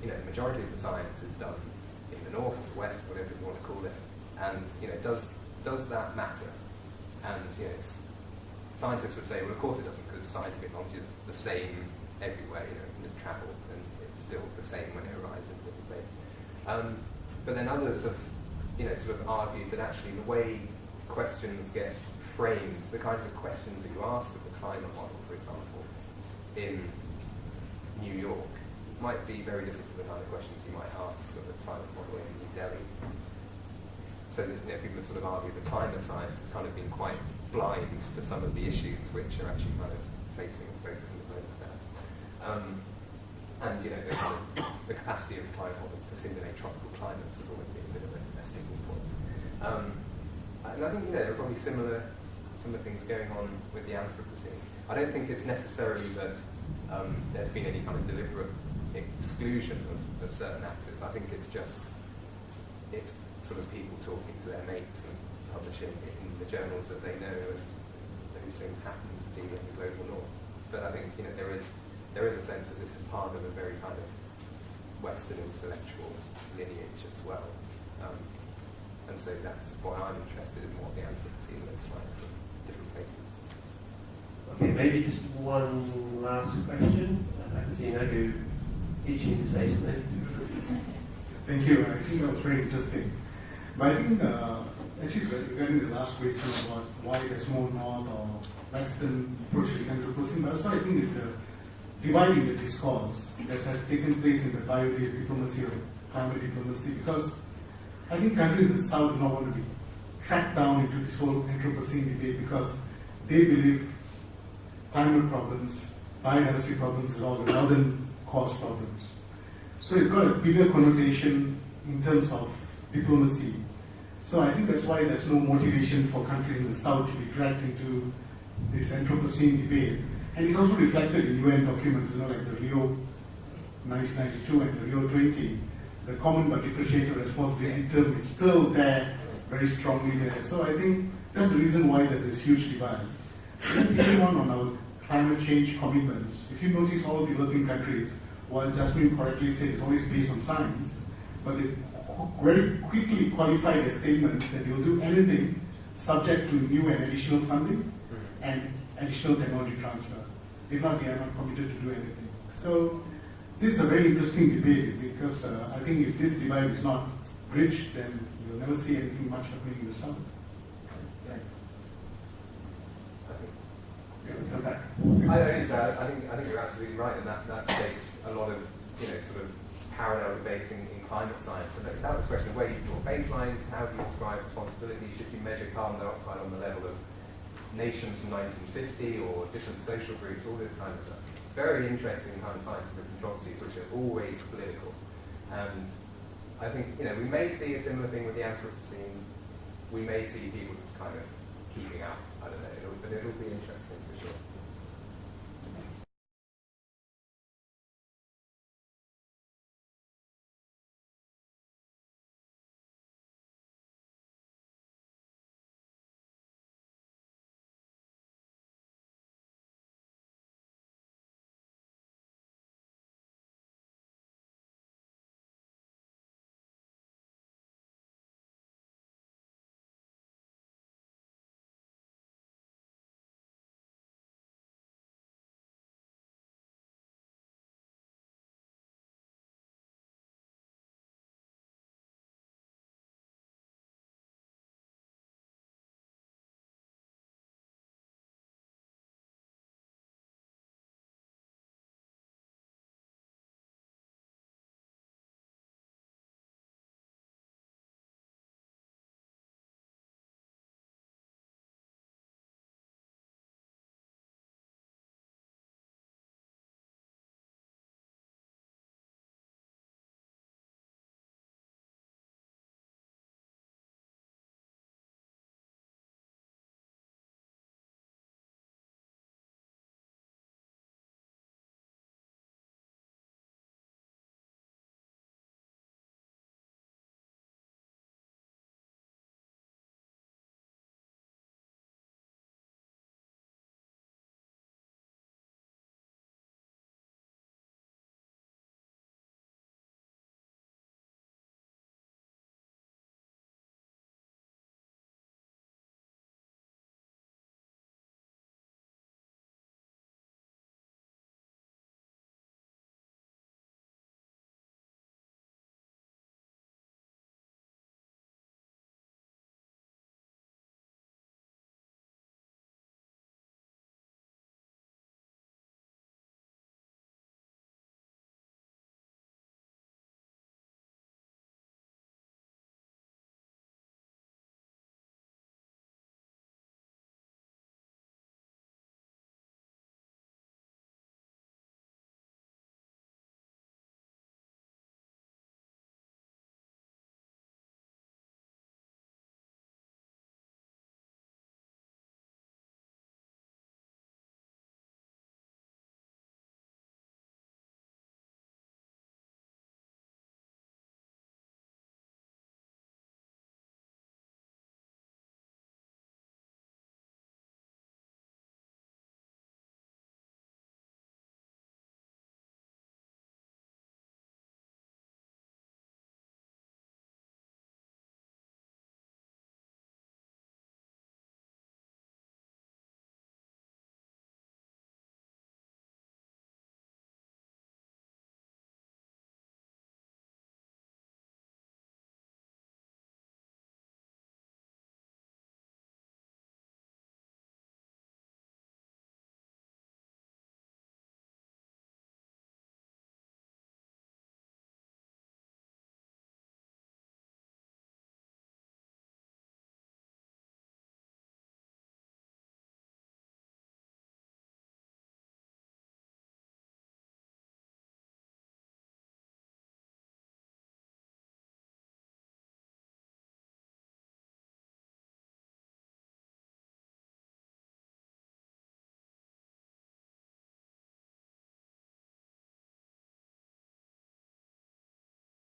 the majority of the science is done in the north or the west, whatever you want to call it. And, does that matter? And, scientists would say, well, of course it doesn't, because scientific knowledge is the same everywhere. You can just travel, and it's still the same when it arrives in a different place. But then others have, sort of argued that actually the way questions get framed, the kinds of questions that you ask of the climate model, for example, in New York, might be very different from the kind of questions you might ask of the climate model in New Delhi. So that, people have sort of argued that climate science has kind of been quite blind to some of the issues which are actually kind of focusing the global south. And the capacity of climate models to simulate tropical climates has always been a bit of a sticking point. And I think there are probably similar things going on with the Anthropocene. I don't think it's necessarily that there's been any kind of deliberate exclusion of certain actors. I think it's sort of people talking to their mates and publishing it in the journals that they know, and those things happen to be in the global north. But I think there is a sense that this is part of a very kind of Western intellectual lineage as well. And so that's why I'm interested in what the Anthropocene looks like from different places. Okay, maybe just one last question. I can see Nagu itching to say something. Thank you. I think that was very interesting. But I think, actually, regarding the last question about why there's more North or Western approach to Anthropocene, but also I think it's the divide in the discourse that has taken place in the biodiplomacy or climate diplomacy, because I think countries in the South do not want to be tracked down into this whole Anthropocene debate, because they believe climate problems, biodiversity problems are all the northern cause problems. So it's got a bigger connotation in terms of diplomacy. So I think that's why there's no motivation for countries in the South to be dragged into this Anthropocene debate. And it's also reflected in UN documents, like the Rio 1992 and the Rio 20. The common but differentiated responsibility term is still there, very strongly there. So I think that's the reason why there's this huge divide. And then on our climate change commitments, if you notice all developing countries, while Jasmine correctly said it's always based on science, but they very quickly qualify their statements that they will do anything subject to new and additional funding and additional technology transfer. if not, they are not committed to do anything. So this is a very interesting debate, because I think if this divide is not bridged, then you'll never see anything much happening in the south. I think you're absolutely right, and that shapes a lot of sort of parallel debates in climate science. And that was a question of where you draw baselines, how do you describe responsibility, should you measure carbon dioxide on the level of nations from 1950 or different social groups, all this kind of stuff. Very interesting kind of scientific controversies which are always political. And I think we may see a similar thing with the Anthropocene. We may see people just kind of keeping out. I don't know, but it'll be interesting for sure.